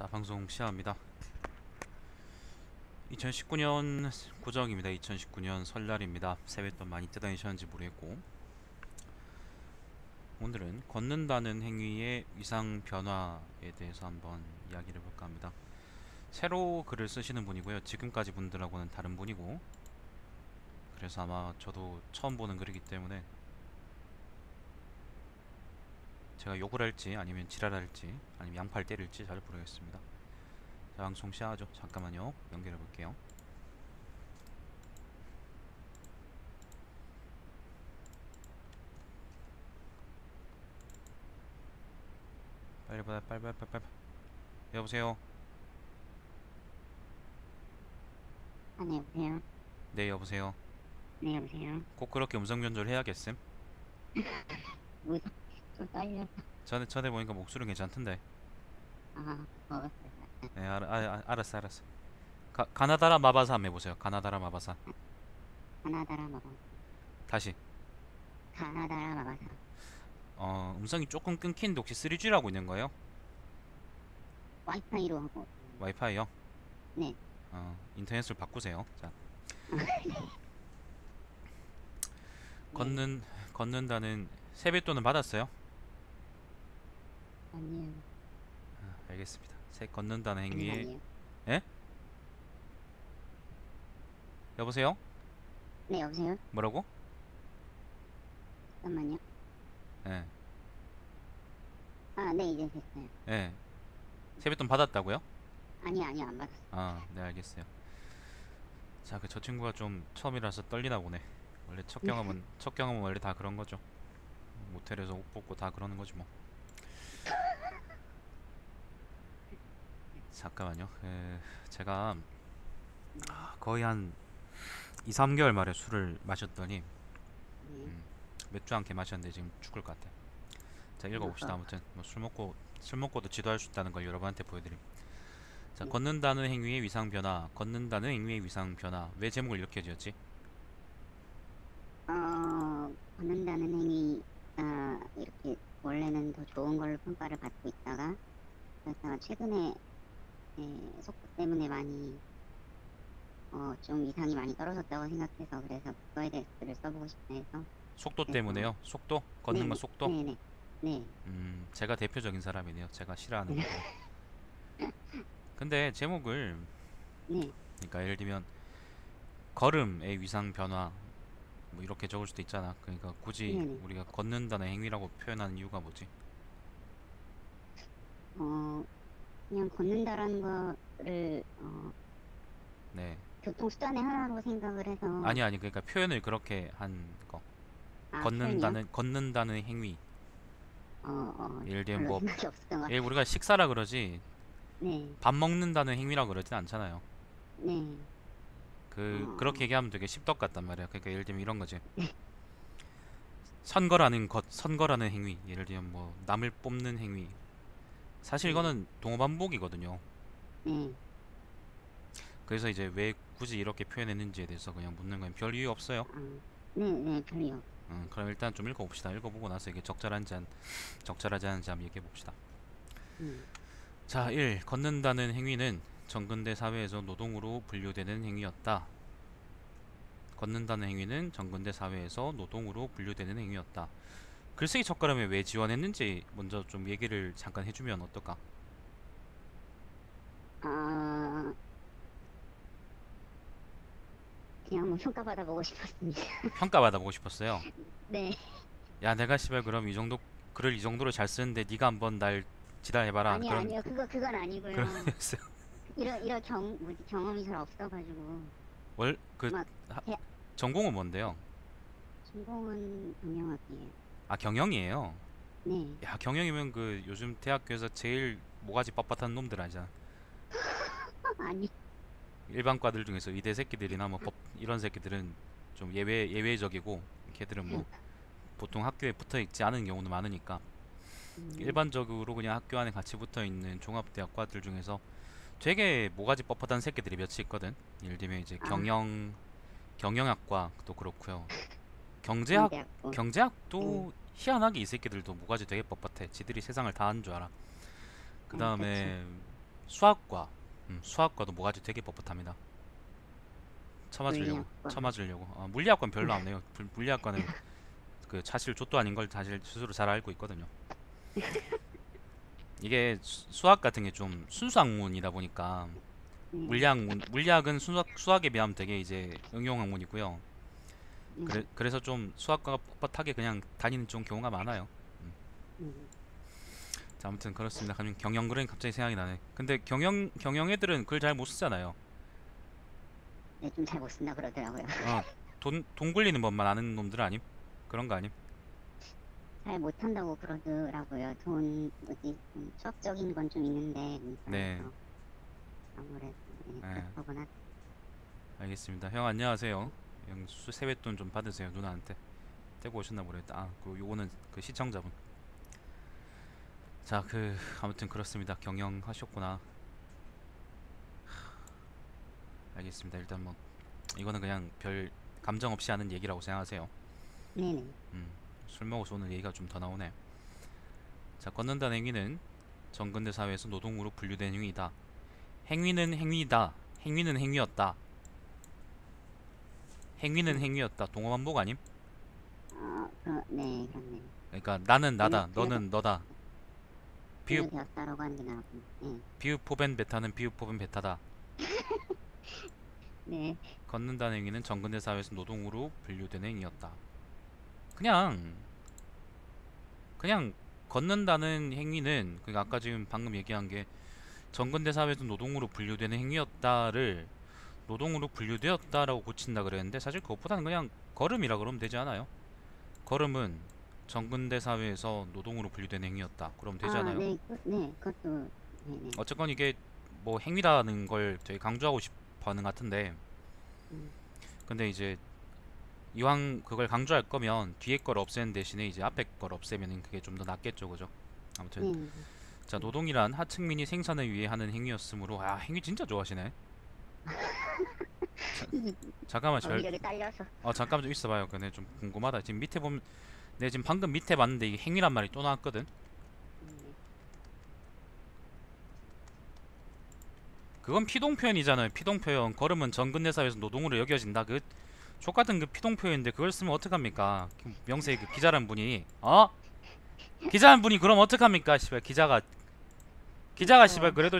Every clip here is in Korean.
자, 방송 시작합니다. 2019년 고정입니다. 2019년 설날입니다. 세뱃돈 많이 뜯어내셨는지 모르겠고, 오늘은 걷는다는 행위의 위상 변화에 대해서 한번 이야기를 해볼까 합니다. 새로 글을 쓰시는 분이고요. 지금까지 분들하고는 다른 분이고, 그래서 아마 저도 처음 보는 글이기 때문에 제가 욕을 할지 아니면 지랄할지 아니면 양팔 때릴지 잘 모르겠습니다. 자, 방송 시작하죠. 잠깐만요. 연결해 볼게요. 빨리 받아, 빨리 빨리 빨리 빨리. 여보세요. 아, 네, 여보세요? 네, 여보세요. 네, 여보세요? 꼭 그렇게 음성 변조를 해야겠음? 무슨, 좀 떨려. 전에 보니까 목소리 괜찮던데. 아, 먹었어요. 네, 알았어, 알았어. 가나다라 마바사 한번 해보세요. 가나다라 마바사. 가나다라 마바. 다시. 가나다라 마바사. 음성이 조금 끊기는데 혹시 3G라고 있는 거예요? 와이파이로 하고. 와이파이요? 네. 인터넷을 바꾸세요. 자, 네. 걷는다는 세뱃돈은 받았어요? 아니요. 알겠습니다. 걷는다는 아니요, 행위에. 아니요. 예? 여보세요? 네, 여보세요? 뭐라고? 잠깐만요. 예, 아, 네, 이제 됐어요. 예. 세뱃돈 받았다고요? 아니요, 안 받았어요. 네, 알겠어요. 자, 저 친구가 좀 처음이라서 떨리나 보네. 원래 첫 경험은 원래 다 그런 거죠. 모텔에서 옷 벗고 다 그러는 거지 뭐. 잠깐만요. 제가 거의 한 2, 3개월 만에 술을 마셨더니 네. 맥주 한 개 마셨는데 지금 죽을 것 같아요. 자, 읽어봅시다. 어, 아무튼 뭐 술 먹고도 지도할 수 있다는 걸 여러분한테 보여드림. 자, 네. 걷는다는 행위의 위상 변화. 걷는다는 행위의 위상 변화. 왜 제목을 이렇게 지었지? 걷는다는 행위, 이렇게, 원래는 더 좋은 걸로 평가를 받고 있다가, 그러다가 최근에, 속도 때문에 많이, 좀 이상이 많이 떨어졌다고 생각해서, 그래서 그거에 대해서 글을 써보고 싶다 해서, 속도 그래서, 때문에요. 속도? 걷는 건 네네, 속도? 네네, 네, 제가 대표적인 사람이네요. 제가 싫어하는 거고. 근데 제목을, 네, 그러니까 예를 들면 걸음의 위상 변화 뭐 이렇게 적을 수도 있잖아. 그러니까 굳이 네네, 우리가 걷는다는 행위라고 표현하는 이유가 뭐지? 어, 그냥 걷는다라는 거를, 네. 교통수단의 하나로 생각을 해서, 아니 그러니까 표현을 그렇게 한 거. 표현이요? 걷는다는 행위. 예를 들면 별로 뭐 생각이 없었던 것 예, 같아요. 우리가 식사라 그러지 네, 밥 먹는다는 행위라고 그러진 않잖아요. 네, 그렇게 어, 얘기하면 되게 십덕 같단 말이야. 그러니까 예를 들면 이런 거지. 네, 선거라는 행위. 예를 들면 뭐 남을 뽑는 행위. 사실 네, 이거는 동어반복이거든요. 네, 그래서 이제 왜 굳이 이렇게 표현했는지에 대해서 그냥 묻는 건 별 이유 없어요. 네, 별로요. 그럼 일단 좀 읽어봅시다. 읽어보고 나서 이게 적절하지 않은지 한번 얘기해봅시다. 네. 자, 1. 걷는다는 행위는 정근대 사회에서 노동으로 분류되는 행위였다. 걷는다는 행위는 정근대 사회에서 노동으로 분류되는 행위였다. 글쓰기 첫걸음에 왜 지원했는지 먼저 좀 얘기를 잠깐 해주면 어떨까? 아, 그냥 뭐 평가받아보고 싶었습니다. 평가받아보고 싶었어요. 네. 야, 내가 씨발 그럼 이 정도 글을 이 정도로 잘 쓰는데 네가 한번 날 지랄해봐라. 아니요. 그건 그런 아니고요. 거였어요. 이런 뭐지, 경험이 잘 없어가지고. 그 막, 대, 전공은 뭔데요? 전공은 경영학이에요. 아, 경영이에요. 네. 야, 경영이면 그 요즘 대학교에서 제일 모가지 빳빳한 놈들 아니잖아. 아니, 일반 과들 중에서 의대 새끼들이나 뭐 법 이런 새끼들은 좀 예외적이고 걔들은 뭐 보통 학교에 붙어 있지 않은 경우도 많으니까 음, 일반적으로 그냥 학교 안에 같이 붙어 있는 종합대학과들 중에서 되게 모가지 뻣뻣한 새끼들이 몇이 있거든. 예를 들면 이제 아, 경영학과도 그렇고요. 경제학 경대학부. 네. 경제학도 희한하게 이 새끼들도 모가지 되게 뻣뻣해. 지들이 세상을 다 아는 줄 알아. 그 그쵸. 다음에 수학과. 수학과도 모가지 되게 뻣뻣합니다. 쳐맞으려고 물리학과. 쳐맞으려고. 물리학과는 별로 안 해요. 물리학과는 그 사실 족도 아닌 걸 사실 스스로 잘 알고 있거든요. 이게 수학 같은 게 좀 순수 학문이다 보니까 네. 물리학은 수학에 비하면 되게 이제 응용 학문이고요. 네. 그래서 좀 수학과가 뻣뻣하게 그냥 다니는 좀 경우가 많아요. 음. 네. 자, 아무튼 그렇습니다. 그럼 경영 그러니 갑자기 생각이 나네. 근데 경영 애들은 글 잘 못 쓰잖아요. 네, 좀 잘 못 쓴다 그러더라고요. 어, 돈 굴리는 법만 아는 놈들 아님? 그런 거 아님? 잘 못한다고 그러더라고요. 뭐지, 좀 수학적인 건 좀 있는데, 네, 문과에서. 아무래도, 네, 네, 그렇다거나. 알겠습니다. 형 안녕하세요. 형 세뱃돈 좀 받으세요. 누나한테 떼고 오셨나 모르겠다. 그 요거는 그 시청자분. 자, 아무튼 그렇습니다. 경영 하셨구나. 알겠습니다. 일단 뭐 이거는 그냥 별 감정 없이 하는 얘기라고 생각하세요. 네네. 음, 술 먹어서 오늘 얘기가 좀 더 나오네. 자, 걷는다는 행위는 정근대 사회에서 노동으로 분류된 행위이다. 행위는 행위이다. 행위는 행위였다. 행위는 네. 행위였다. 동어 반복 아님? 네, 그렇네요. 그러니까 나는 나다. 너는 너다. 비읍 분류되었다라고 하는 게 나오고. 네. 비읍 포벤 베타는 비읍 포벤 베타다. 네. 걷는다는 행위는 정근대 사회에서 노동으로 분류된 행위였다. 그냥 그냥 걷는다는 행위는 그러니까 아까 지금 방금 얘기한 게 정근대 사회에서 노동으로 분류되는 행위였다를 노동으로 분류되었다라고 고친다 그랬는데 사실 그것보다는 그냥 걸음이라 그러면 되지 않아요? 걸음은 정근대 사회에서 노동으로 분류되는 행위였다. 그러면 되지 않아요? 네, 네, 그것도, 네네. 어쨌건 이게 뭐 행위라는 걸 되게 강조하고 싶어 하는 것 같은데 음, 근데 이제 이왕 그걸 강조할 거면 뒤에 걸 없애는 대신에 이제 앞에 걸 없애면 그게 좀 더 낫겠죠, 그죠? 아무튼 네. 자 노동이란 하층민이 생산을 위해 하는 행위였으므로 행위 진짜 좋아하시네. 자, 잠깐만 여기저기 딸려서. 잠깐만 좀 있어봐요. 그네 좀 궁금하다. 지금 밑에 보면 내 지금 방금 밑에 봤는데 이게 행위란 말이 또 나왔거든. 네. 그건 피동 표현이잖아요. 피동 표현. 걸음은 전근대 사회에서 노동으로 여겨진다. 그 족같은 그 피동 표현인데 그걸 쓰면 어떡합니까? 명세 그 기자란 분이 기자란 분이 그럼 어떡합니까? 씨발 기자가 씨발 그렇죠. 그래도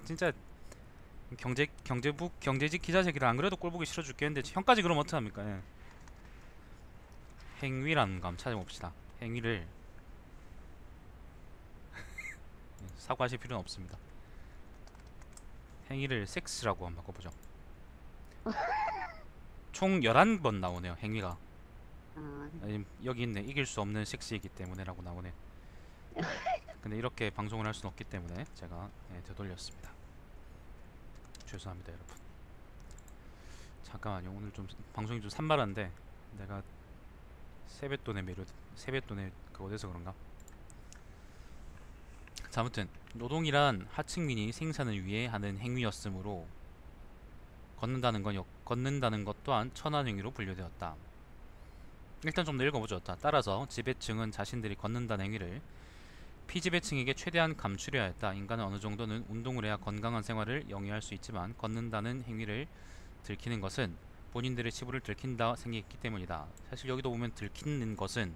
진짜 경제부 경제직 기자 새끼들 안 그래도 꼴보기 싫어 죽겠는데 형까지 그럼 어떡합니까? 예. 행위라는 거 한번 찾아봅시다. 행위를 사과하실 필요는 없습니다. 행위를 섹스라고 한번 바꿔보죠. 총 11번 나오네요. 행위가. 여기 있네. 이길 수 없는 섹스이기 때문에라고 나오네. 근데 이렇게 방송을 할 수는 없기 때문에 제가 되돌렸습니다. 죄송합니다, 여러분. 잠깐만요. 오늘 좀 방송이 좀 산만한데 내가 세뱃돈에 그 어디서 그런가? 자, 아무튼 노동이란 하층민이 생산을 위해 하는 행위였으므로 걷는다는 것 또한 천한 행위로 분류되었다. 일단 좀 더 읽어보죠. 따라서 지배층은 자신들이 걷는다는 행위를 피지배층에게 최대한 감추려 했다. 인간은 어느 정도는 운동을 해야 건강한 생활을 영위할 수 있지만 걷는다는 행위를 들키는 것은 본인들의 치부를 들킨다 생각했기 때문이다. 사실 여기도 보면 들키는 것은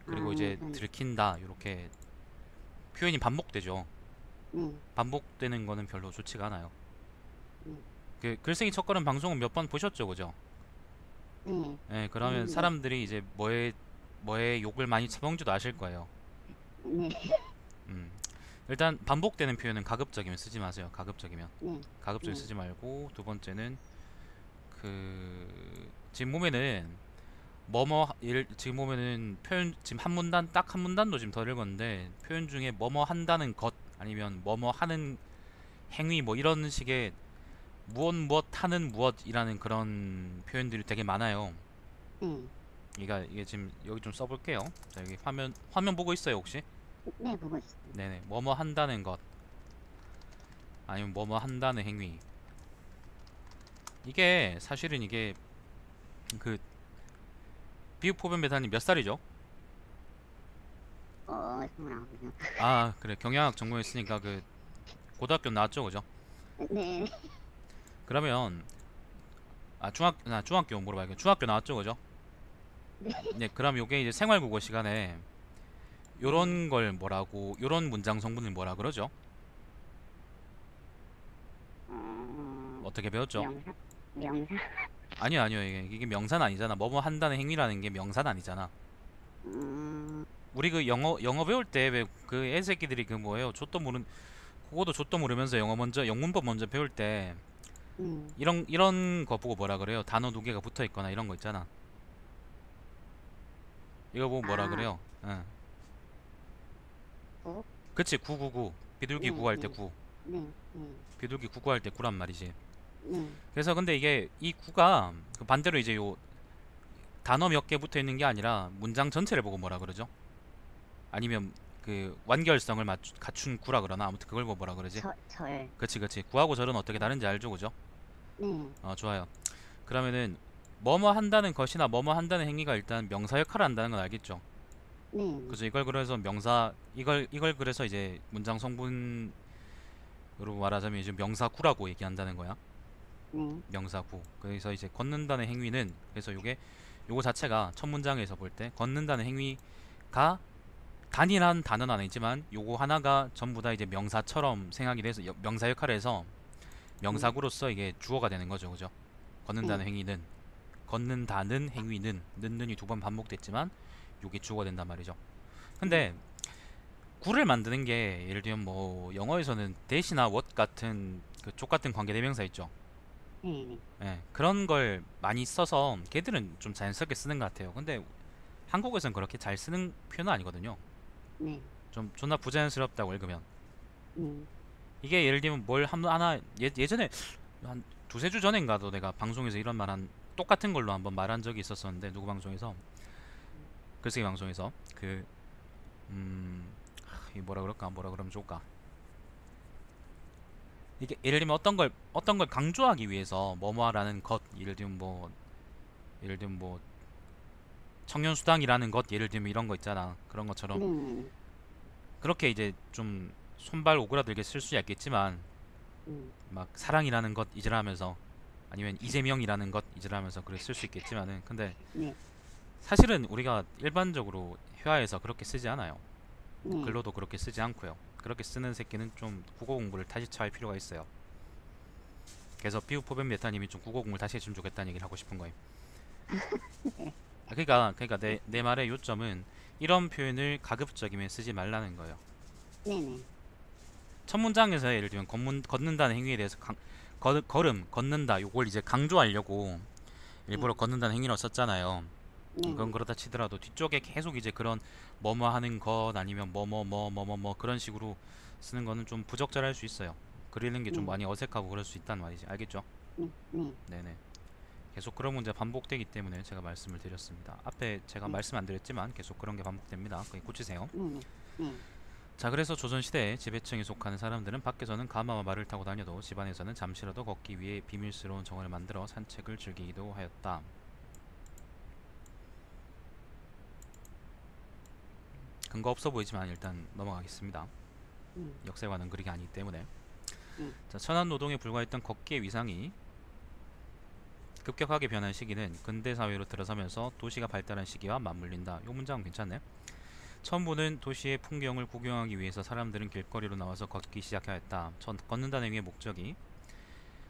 그리고 네, 이제 들킨다 이렇게 표현이 반복되죠. 네, 반복되는 거는 별로 좋지가 않아요. 네, 그 글쓰기 첫걸음 방송은 몇 번 보셨죠, 그죠? 네, 예, 그러면 그런데, 사람들이 이제 뭐에 욕을 많이 처먹는지도 아실 거예요. 네, 음. 일단 반복되는 표현은 가급적이면 쓰지 마세요. 네, 가급적이 네, 쓰지 말고 두 번째는 지금 보면은 지금 보면은 표현 지금 한 문단 딱 한 문단도 지금 더 읽었는데 표현 중에 뭐뭐 한다는 것 아니면 뭐뭐 하는 행위 뭐 이런 식의 무엇 하는 무엇이라는 그런 표현들이 되게 많아요. 네, 이게 지금 여기 좀 써볼게요. 자, 여기 화면 보고 있어요 혹시? 네, 보고 있습니다. 네네 뭐뭐 한다는 것 아니면 뭐뭐 한다는 행위 이게 사실은 이게 그 비읍포변 배타님 몇 살이죠? 29이요. 그래 경영학 전공했으니까 고등학교 나왔죠, 그죠? 네. 그러면 중학교 물어봐야겠. 중학교 나왔죠, 그죠? 네. 네, 그럼 요게 이제 생활국어 시간에 네. 요런 걸 뭐라고, 요런 문장 성분을 뭐라 그러죠? 어, 어떻게 배웠죠? 명사? 명사? 아니요, 아니요. 이게 명사는 아니잖아. 뭐뭐 한다는 행위라는 게 명사는 아니잖아. 음, 우리 그 영어 배울 때 왜 그 애새끼들이 그 뭐예요? 좆도 모르는 그거도 좆도 모르면서 영문법 먼저 배울 때 네. 이런 거 보고 뭐라 그래요? 단어 두 개가 붙어 있거나 이런 거 있잖아. 이거 보고 뭐라 아, 그래요? 응. 구? 그치, 999. 비둘기 네, 구할 때 네, 9. 네, 네, 비둘기 구구할 때 구란 말이지. 네, 그래서 근데 이게 이 구가 그 반대로 이제 요 단어 몇 개 붙어 있는 게 아니라 문장 전체를 보고 뭐라 그러죠? 아니면 그 완결성을 갖춘 구라 그러나 아무튼 그걸 보고 뭐라 그러지? 절. 그치, 그치. 구하고 절은 어떻게 다른지 알죠, 그죠? 네, 좋아요. 그러면은 뭐뭐 한다는 것이나 뭐뭐 한다는 행위가 일단 명사 역할을 한다는 건 알겠죠? 네, 그죠? 이걸 그래서 명사 이걸 그래서 이제 문장 성분으로 말하자면 이제 명사구라고 얘기한다는 거야. 네, 명사구. 그래서 이제 걷는다는 행위는 그래서 요거 자체가 첫 문장에서 볼 때 걷는다는 행위가 단일한 단어는 아니지만 요거 하나가 전부 다 이제 명사처럼 생각이 돼서 명사 역할을 해서 네, 명사구로서 이게 주어가 되는 거죠, 그죠? 걷는다는 네, 행위는 걷는다는 행위는 는이 두 번 반복됐지만 요게 주어가 된단 말이죠. 네, 근데 구를 만드는 게 예를 들면 뭐 영어에서는 대시나 what 같은 그 족 같은 관계 대명사 있죠. 네, 네, 예, 그런 걸 많이 써서 걔들은 좀 자연스럽게 쓰는 것 같아요. 근데 한국에서는 그렇게 잘 쓰는 표현은 아니거든요. 네, 좀 존나 부자연스럽다고 읽으면 네, 이게 예를 들면 뭘 하나 예전에 한 두세 주 전인가도 내가 방송에서 이런 말 한 똑같은 걸로 한번 말한 적이 있었었는데 누구 방송에서 글쓰기 방송에서 음, 이 뭐라 그럴까 뭐라 그러면 좋을까 이게 예를 들면 어떤 걸 강조하기 위해서 뭐뭐라는 것 예를 들면 뭐 청년 수당이라는 것 예를 들면 이런 거 있잖아 그런 것처럼 네, 그렇게 이제 좀 손발 오그라들게 쓸 수 있겠지만 막 사랑이라는 것 이질하면서 아니면 이재명이라는 것 이질하면서 그래 쓸 수 있겠지만은 근데 네, 사실은 우리가 일반적으로 회화에서 그렇게 쓰지 않아요. 네. 글로도 그렇게 쓰지 않고요. 그렇게 쓰는 새끼는 좀 국어 공부를 다시 차 할 필요가 있어요. 그래서 비우포벤 메타님이 좀 국어 공부를 다시 해주면 좋겠다는 얘기를 하고 싶은 거예요. 그러니까 내 말의 요점은 이런 표현을 가급적이면 쓰지 말라는 거예요. 네, 네, 첫 문장에서 예를 들면 걷는다는 행위에 대해서 걸음, 걷는다 요걸 이제 강조하려고 일부러 네, 걷는다는 행위를 썼잖아요. 네, 그건 네, 그렇다 치더라도 뒤쪽에 계속 이제 그런 뭐뭐 하는 것 아니면 뭐뭐 그런 식으로 쓰는 거는 좀 부적절할 수 있어요. 글 읽는 게 좀 네, 많이 어색하고 그럴 수 있단 말이지. 알겠죠? 네, 네, 네네. 계속 그런 문제 반복되기 때문에 제가 말씀을 드렸습니다. 앞에 제가 네, 말씀 안 드렸지만 계속 그런 게 반복됩니다. 그게 고치세요. 네, 네, 자, 그래서 조선시대 지배층에 속하는 사람들은 밖에서는 가마와 말을 타고 다녀도 집안에서는 잠시라도 걷기 위해 비밀스러운 정원을 만들어 산책을 즐기기도 하였다. 근거 없어 보이지만 일단 넘어가겠습니다. 네, 역사에 관한 글이 아니기 때문에. 네, 자, 천한 노동에 불과했던 걷기의 위상이 급격하게 변한 시기는 근대 사회로 들어서면서 도시가 발달한 시기와 맞물린다. 이 문장은 괜찮네. 처음 보는 도시의 풍경을 구경하기 위해서 사람들은 길거리로 나와서 걷기 시작하였다. 걷는다는 행위의 목적이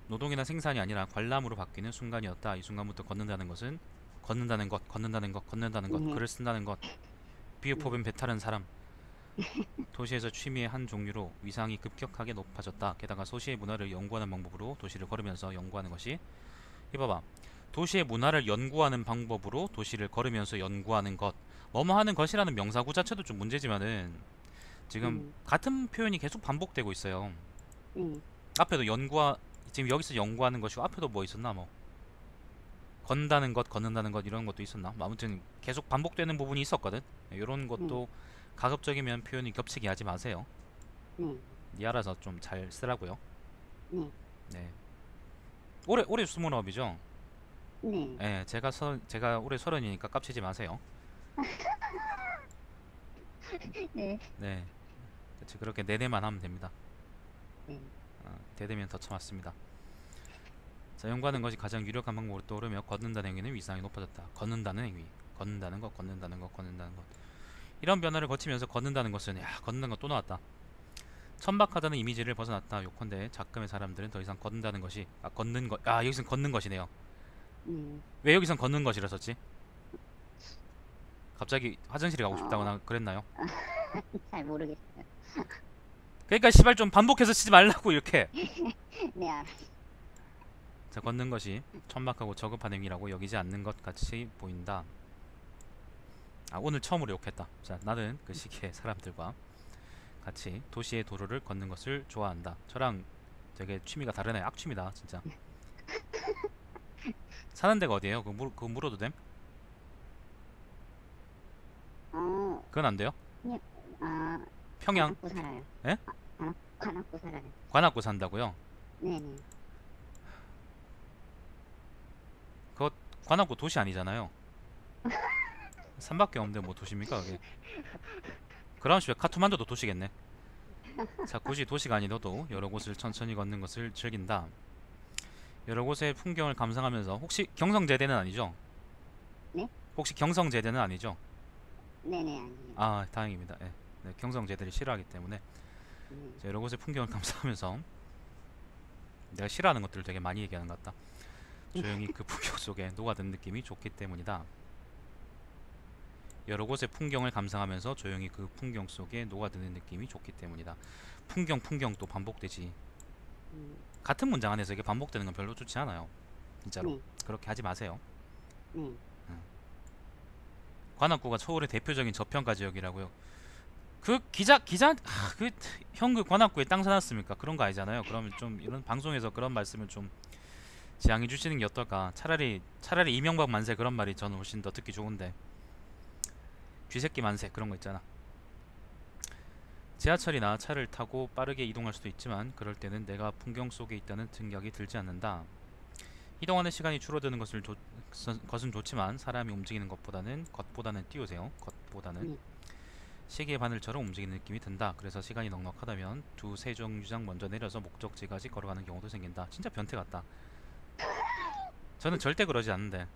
노동이나 생산이 아니라 관람으로 바뀌는 순간이었다. 이 순간부터 걷는다는 것, 네, 글을 쓴다는 것, 네, 비유포변 배탈은 사람, 도시에서 취미의 한 종류로 위상이 급격하게 높아졌다. 게다가 도시의 문화를 연구하는 방법으로 도시를 걸으면서 연구하는 것이 이봐봐. 도시의 문화를 연구하는 방법으로 도시를 걸으면서 연구하는 것. 뭐뭐 하는 것이라는 명사구 자체도 좀 문제지만은 지금 네, 같은 표현이 계속 반복되고 있어요. 네, 앞에도 지금 여기서 연구하는 것이고 앞에도 뭐 있었나 뭐 건다는 것, 걷는다는 것 이런 것도 있었나? 뭐 아무튼 계속 반복되는 부분이 있었거든. 이런 네, 것도 가급적이면 표현이 겹치게 하지 마세요. 네, 니 알아서 좀 잘 쓰라고요. 네, 네. 올해 스물아홉이죠? 네, 네, 제가 올해 서른이니까 깝치지 마세요. 네, 네, 그치, 그렇게 내내만 하면 됩니다. 네. 대대면 더 쳐맞습니다. 자, 연구하는 것이 가장 유력한 방법으로 떠오르며 걷는다는 행위는 위상이 높아졌다. 걷는다는 행위, 걷는다는 것, 걷는다는 것, 걷는다는 것. 이런 변화를 거치면서 걷는다는 것은 걷는 것 또 나왔다. 천박하다는 이미지를 벗어났다. 요컨대 작금의 사람들은 더 이상 걷는다는 것이 걷는 것 여기선 걷는 것이네요. 왜 여기선 걷는 것이라 썼지? 갑자기 화장실에 가고 싶다거나 그랬나요? 잘 모르겠어요. 그러니까 시발 좀 반복해서 치지 말라고 이렇게. 네, 자, 걷는 것이 천박하고 저급한 행위라고 여기지 않는 것 같이 보인다. 오늘 처음으로 욕했다. 자, 나는 그 시기의 사람들과 같이 도시의 도로를 걷는 것을 좋아한다. 저랑 되게 취미가 다르네. 악취미다 진짜. 사는 데가 어디예요? 그거 물어도 됨? 그건 안 돼요? 그냥, 아, 평양? 관악구 살아요. 예? 관악구 살아요. 관악구 산다고요? 네네. 그거 관악구 도시 아니잖아요. 산밖에 없는데 뭐 도시입니까 그게? 그라운시에 카투만두도 도시겠네. 자, 굳이 도시가 아니어도 여러 곳을 천천히 걷는 것을 즐긴다. 여러 곳의 풍경을 감상하면서 혹시 경성제대는 아니죠? 네? 혹시 경성제대는 아니죠? 네네, 아니에요. 다행입니다. 예. 네, 경성제대를 싫어하기 때문에 자, 여러 곳의 풍경을 감상하면서 내가 싫어하는 것들을 되게 많이 얘기하는 것 같다. 조용히 그 풍경 속에 녹아든 느낌이 좋기 때문이다. 여러 곳의 풍경을 감상하면서 조용히 그 풍경 속에 녹아드는 느낌이 좋기 때문이다. 풍경 또 반복되지. 같은 문장 안에서 이게 반복되는 건 별로 좋지 않아요. 진짜로. 네. 그렇게 하지 마세요. 네. 관악구가 서울의 대표적인 저평가 지역이라고요. 그 형 그 관악구에 땅 사놨습니까? 그런 거 아니잖아요. 그러면 좀 이런 방송에서 그런 말씀을 좀 지양해 주시는 게 어떨까? 차라리 이명박 만세 그런 말이 저는 훨씬 더 듣기 좋은데. 쥐새끼 만세 그런 거 있잖아. 지하철이나 차를 타고 빠르게 이동할 수도 있지만 그럴 때는 내가 풍경 속에 있다는 생각이 들지 않는다. 이동하는 시간이 줄어드는 것은 좋지만 사람이 움직이는 것보다는 띄우세요. 겉보다는 시계의 바늘처럼 움직이는 느낌이 든다. 그래서 시간이 넉넉하다면 세종유장 먼저 내려서 목적지까지 걸어가는 경우도 생긴다. 진짜 변태 같다. 저는 절대 그러지 않는데.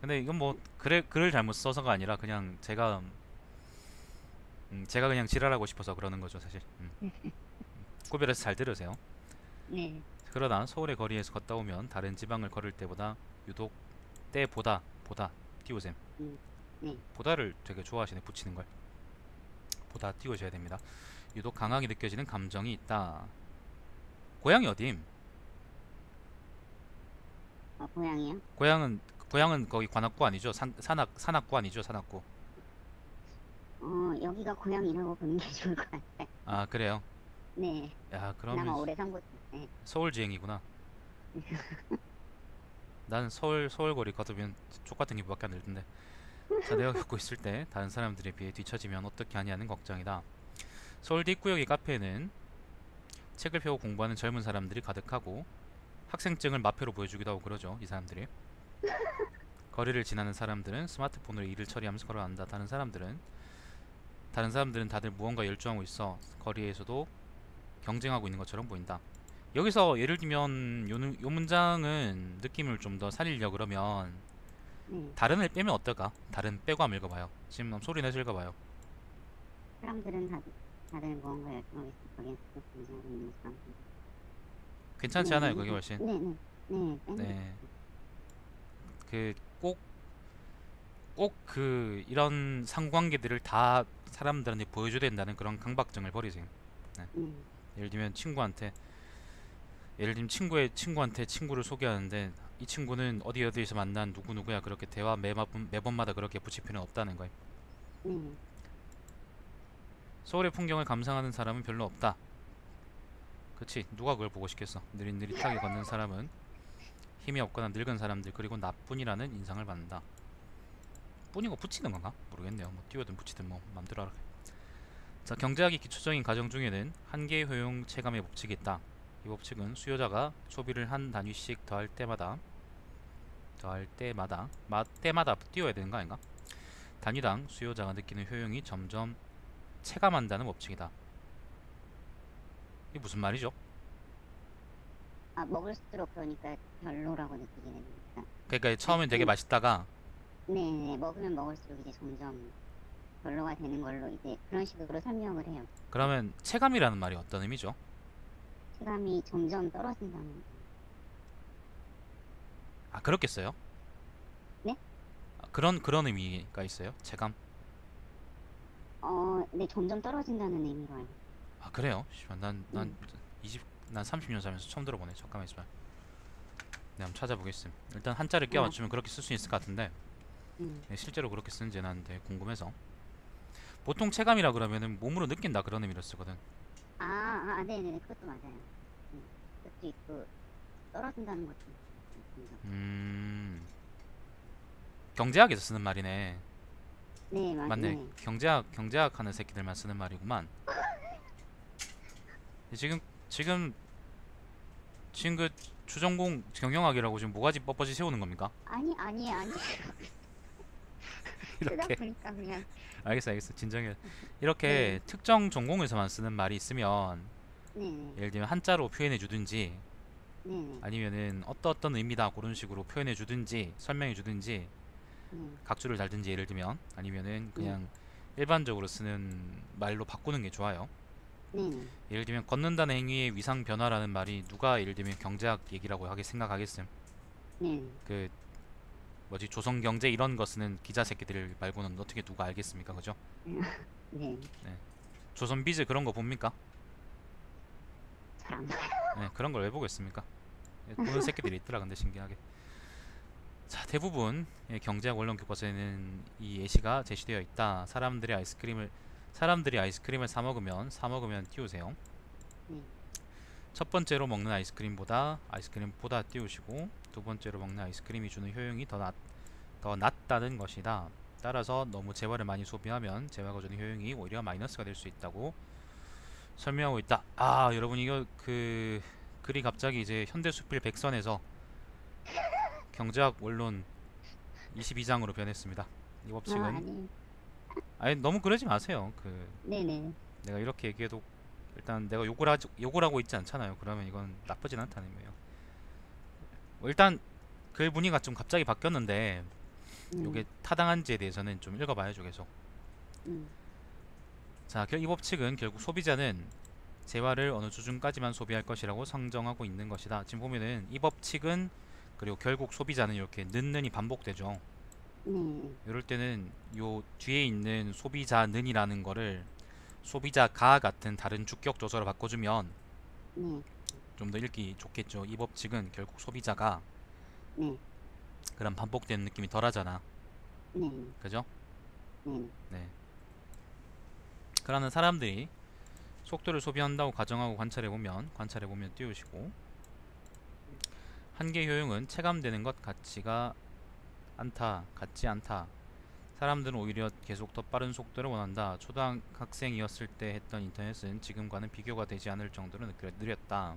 근데 이건 뭐 글을 잘못 써서가 아니라 그냥 제가 그냥 지랄하고 싶어서 그러는 거죠 사실. 구별해서 잘 들으세요. 네. 그러나 서울의 거리에서 걷다 오면 다른 지방을 걸을 때보다 유독 때보다 띄우셈. 네. 보다를 되게 좋아하시네. 붙이는 걸. 보다 띄우셔야 됩니다. 유독 강하게 느껴지는 감정이 있다. 고향이 어디임? 고향이요? 고향은 거기 관악구 아니죠? 산악구 아니죠? 산악구. 여기가 고향이라고 보는 게 좋을 것 같아요. 그래요? 네. 야, 그나마 그러면 오래 산 곳. 네. 서울지행이구나. 난 서울 거리 걷으면 족같은 기분밖에 안 들던데. 자, 내가 겪고 있을 때 다른 사람들에 비해 뒤처지면 어떻게 하냐는 걱정이다. 서울대 입구역의 카페에는 책을 펴고 공부하는 젊은 사람들이 가득하고 학생증을 마표로 보여주기도 하고 그러죠. 이 사람들이. 거리를 지나는 사람들은 스마트폰으로 일을 처리하면서 걸어간다. 다른 사람들은 다들 무언가 열중하고 있어 거리에서도 경쟁하고 있는 것처럼 보인다. 여기서 예를 들면 요 문장은 느낌을 좀 더 살리려 그러면 다른 애 빼면 어떨까? 다른 빼고 한번 읽어봐요. 지금 소리 내서 읽어봐요. 사람들은 다들 무언가 열정하고 있어. 거기에 경쟁하고 있는 것처럼. 괜찮지 않아요? 그게 훨씬. 네. 그 꼭 이런 상관계들을 다 사람들한테 보여줘야 된다는 그런 강박증을 버리세요. 네. 예를 들면 친구한테 친구를 소개하는데 이 친구는 어디에서 만난 누구누구야 그렇게 대화 매번마다 그렇게 붙일 필요는 없다는 거예요. 서울의 풍경을 감상하는 사람은 별로 없다. 그치, 누가 그걸 보고 싶겠어. 느릿느릿하게 걷는 사람은 힘이 없거나 늙은 사람들 그리고 나뿐이라는 인상을 받는다. 뿐이고 붙이는 건가? 모르겠네요. 뭐 띄우든 붙이든 뭐 맘대로 알아. 자, 경제학의 기초적인 과정 중에는 한계의 효용 체감의 법칙이 있다. 이 법칙은 수요자가 소비를 한 단위씩 더할 때마다 띄워야 되는 거 아닌가? 단위당 수요자가 느끼는 효용이 점점 체감한다는 법칙이다. 이게 무슨 말이죠? 아, 먹을수록 그러니까 별로라고 느끼게 됩니다. 그러니까 처음엔 되게 맛있다가 네네, 먹으면 먹을수록 이제 점점 별로가 되는 걸로 이제 그런 식으로 설명을 해요. 그러면 체감이라는 말이 어떤 의미죠? 체감이 점점 떨어진다는. 아, 그렇겠어요? 네? 아, 그런 의미가 있어요? 체감? 네, 점점 떨어진다는 의미로 알고. 아, 그래요? 씨발, 음, 20, 난 30년 살면서 처음 들어보네. 잠깐만 있어봐. 내가 한번 찾아보겠음. 일단 한자를 아, 끼워맞추면 그렇게 쓸 수 있을 것 같은데 음. 네, 실제로 그렇게 쓰는지 난 되게 궁금해서. 보통 체감이라 그러면은 몸으로 느낀다 그런 의미로 쓰거든. 네네, 그것도 맞아요. 그것도 있고 떨어진다는 것도 있고, 점점. 음, 경제학에서 쓰는 말이네. 네, 맞네. 네. 경제학 하는 새끼들만 쓰는 말이구만. 지금 지금 지금 그 주전공 경영학이라고 지금 모가지 뻣뻣이 세우는 겁니까? 아니. 쓰다 이렇게. 보니까 그냥. 알겠어 진정해. 네, 이렇게 특정 전공에서만 쓰는 말이 있으면 네네, 예를 들면 한자로 표현해 주든지 네네, 아니면은 어떤 의미다 그런 식으로 표현해 주든지 설명해 주든지 네, 각주를 달든지 예를 들면 아니면은 네, 그냥 일반적으로 쓰는 말로 바꾸는 게 좋아요. 네네. 예를 들면 걷는다는 행위의 위상 변화라는 말이 누가 예를 들면 경제학 얘기라고 하게 생각하겠음. 네. 그 뭐지 조선 경제 이런 거 쓰는 기자 새끼들 말고는 어떻게 누가 알겠습니까, 그죠? 네. 네. 조선 비즈 그런 거 봅니까? 잘 안 봐요. 네, 그런 걸 왜 보겠습니까? 예, 보는 새끼들이 있더라 근데 신기하게. 자, 대부분 경제학 원론 교과서에는 이 예시가 제시되어 있다. 사람들이 아이스크림을 사 먹으면 띄우세요. 네, 첫 번째로 먹는 아이스크림보다 띄우시고 두 번째로 먹는 아이스크림이 주는 효용이 더 낮다는 것이다. 따라서 너무 재화를 많이 소비하면 재화가 주는 효용이 오히려 마이너스가 될 수 있다고 설명하고 있다. 아, 여러분 이거 그 글이 갑자기 이제 현대수필 백선에서 경제학 원론 22장으로 변했습니다. 이 법칙은 아니, 아니 너무 그러지 마세요. 그 네네. 내가 이렇게 얘기해도 일단 내가 욕을 하고 있지 않잖아요. 그러면 이건 나쁘진 않다는 거예요. 일단 글 문의가 좀 갑자기 바뀌었는데 이게 음, 타당한지에 대해서는 좀 읽어봐야죠 계속. 음, 자, 이 법칙은 결국 소비자는 재화를 어느 수준까지만 소비할 것이라고 상정하고 있는 것이다. 지금 보면은 이 법칙은 그리고 결국 소비자는 이렇게 는이 반복되죠. 네, 이럴 때는 요 뒤에 있는 소비자는이라는 거를 소비자가 같은 다른 주격 조사로 바꿔주면 네, 좀 더 읽기 좋겠죠. 이 법칙은 결국 소비자가 네, 그런 반복되는 느낌이 덜하잖아. 네, 그죠? 네, 네. 그러는 사람들이 속도를 소비한다고 가정하고 관찰해보면 띄우시고 한계 효용은 체감되는 것 같지 않다. 사람들은 오히려 계속 더 빠른 속도를 원한다. 초등학생이었을 때 했던 인터넷은 지금과는 비교가 되지 않을 정도로 느렸다.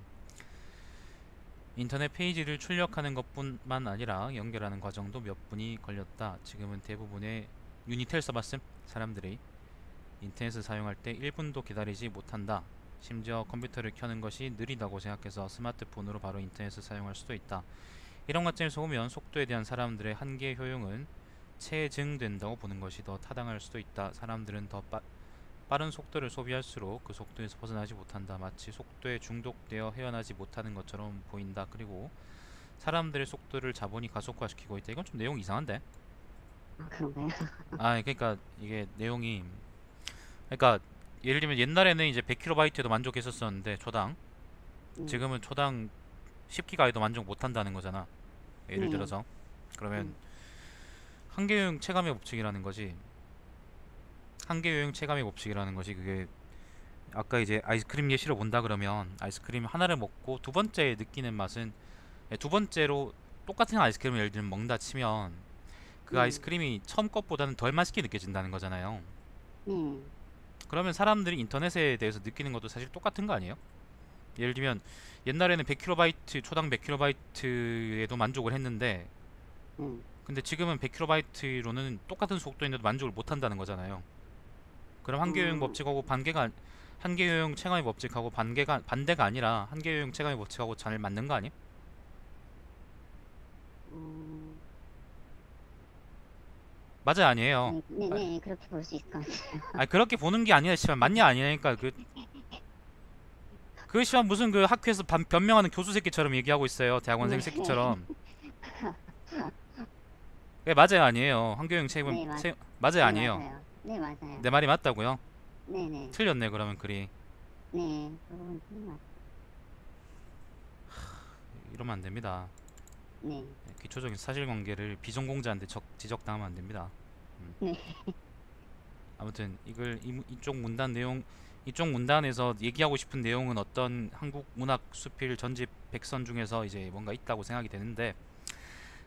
인터넷 페이지를 출력하는 것뿐만 아니라 연결하는 과정도 몇 분이 걸렸다. 지금은 대부분의 유니텔 써봤음? 사람들이 인터넷을 사용할 때 1분도 기다리지 못한다. 심지어 컴퓨터를 켜는 것이 느리다고 생각해서 스마트폰으로 바로 인터넷을 사용할 수도 있다. 이런 관점에서 보면 속도에 대한 사람들의 한계 효용은 체증된다고 보는 것이 더 타당할 수도 있다. 사람들은 더 빠른 속도를 소비할수록 그 속도에서 벗어나지 못한다. 마치 속도에 중독되어 헤어나지 못하는 것처럼 보인다. 그리고 사람들의 속도를 자본이 가속화시키고 있다. 이건 좀 내용 이상한데? 그런가요? 아, 그러니까 이게 내용이 그러니까 예를 들면 옛날에는 이제 100kb에도 만족했었었는데 초당 음, 지금은 초당 10기가에도 만족 못한다는 거잖아. 예를 네, 들어서 그러면 음, 한계효용 체감의 법칙이라는 거지. 한계효용 체감의 법칙이라는 것이 그게 아까 이제 아이스크림 예시로 본다 그러면 아이스크림 하나를 먹고 두 번째 느끼는 맛은 두 번째로 똑같은 아이스크림을 예를 들면 먹는다 치면 그 네, 아이스크림이 처음 것보다는 덜 맛있게 느껴진다는 거잖아요. 네, 그러면 사람들이 인터넷에 대해서 느끼는 것도 사실 똑같은 거 아니에요? 예를 들면 옛날에는 100kb 초당 100kb에도 만족을 했는데 음, 근데 지금은 100kb로는 똑같은 속도인데도 만족을 못 한다는 거잖아요. 그럼 한계요용 어, 법칙하고 한계효용 체감의 법칙하고 반대가 아니라 한계효용 체감의 법칙하고 잘 맞는 거 아니? 어, 맞아 아니에요? 아, 네네, 그렇게 볼 수 있을 것 같아요. 아니 그렇게 보는 게 아니라 씨발 맞냐 아니냐니까 그 씨발 무슨 그 학교에서 변명하는 교수 새끼처럼 얘기하고 있어요. 대학원생 네, 새끼처럼. 예, 맞아요 아니에요? 한교영 책임 네, 맞아요 네, 아니에요? 맞아요. 네, 맞아요. 내 말이 맞다고요? 네네, 틀렸네 그러면 글이. 네, 그 부분 틀린 것 같아요. 이러면 안 됩니다. 네, 기초적인 사실관계를 비전공자한테 지적당하면 안 됩니다. 음. 네, 아무튼 이쪽 문단 내용, 이쪽 문단에서 얘기하고 싶은 내용은 어떤 한국 문학 수필 전집 100선 중에서 이제 뭔가 있다고 생각이 되는데,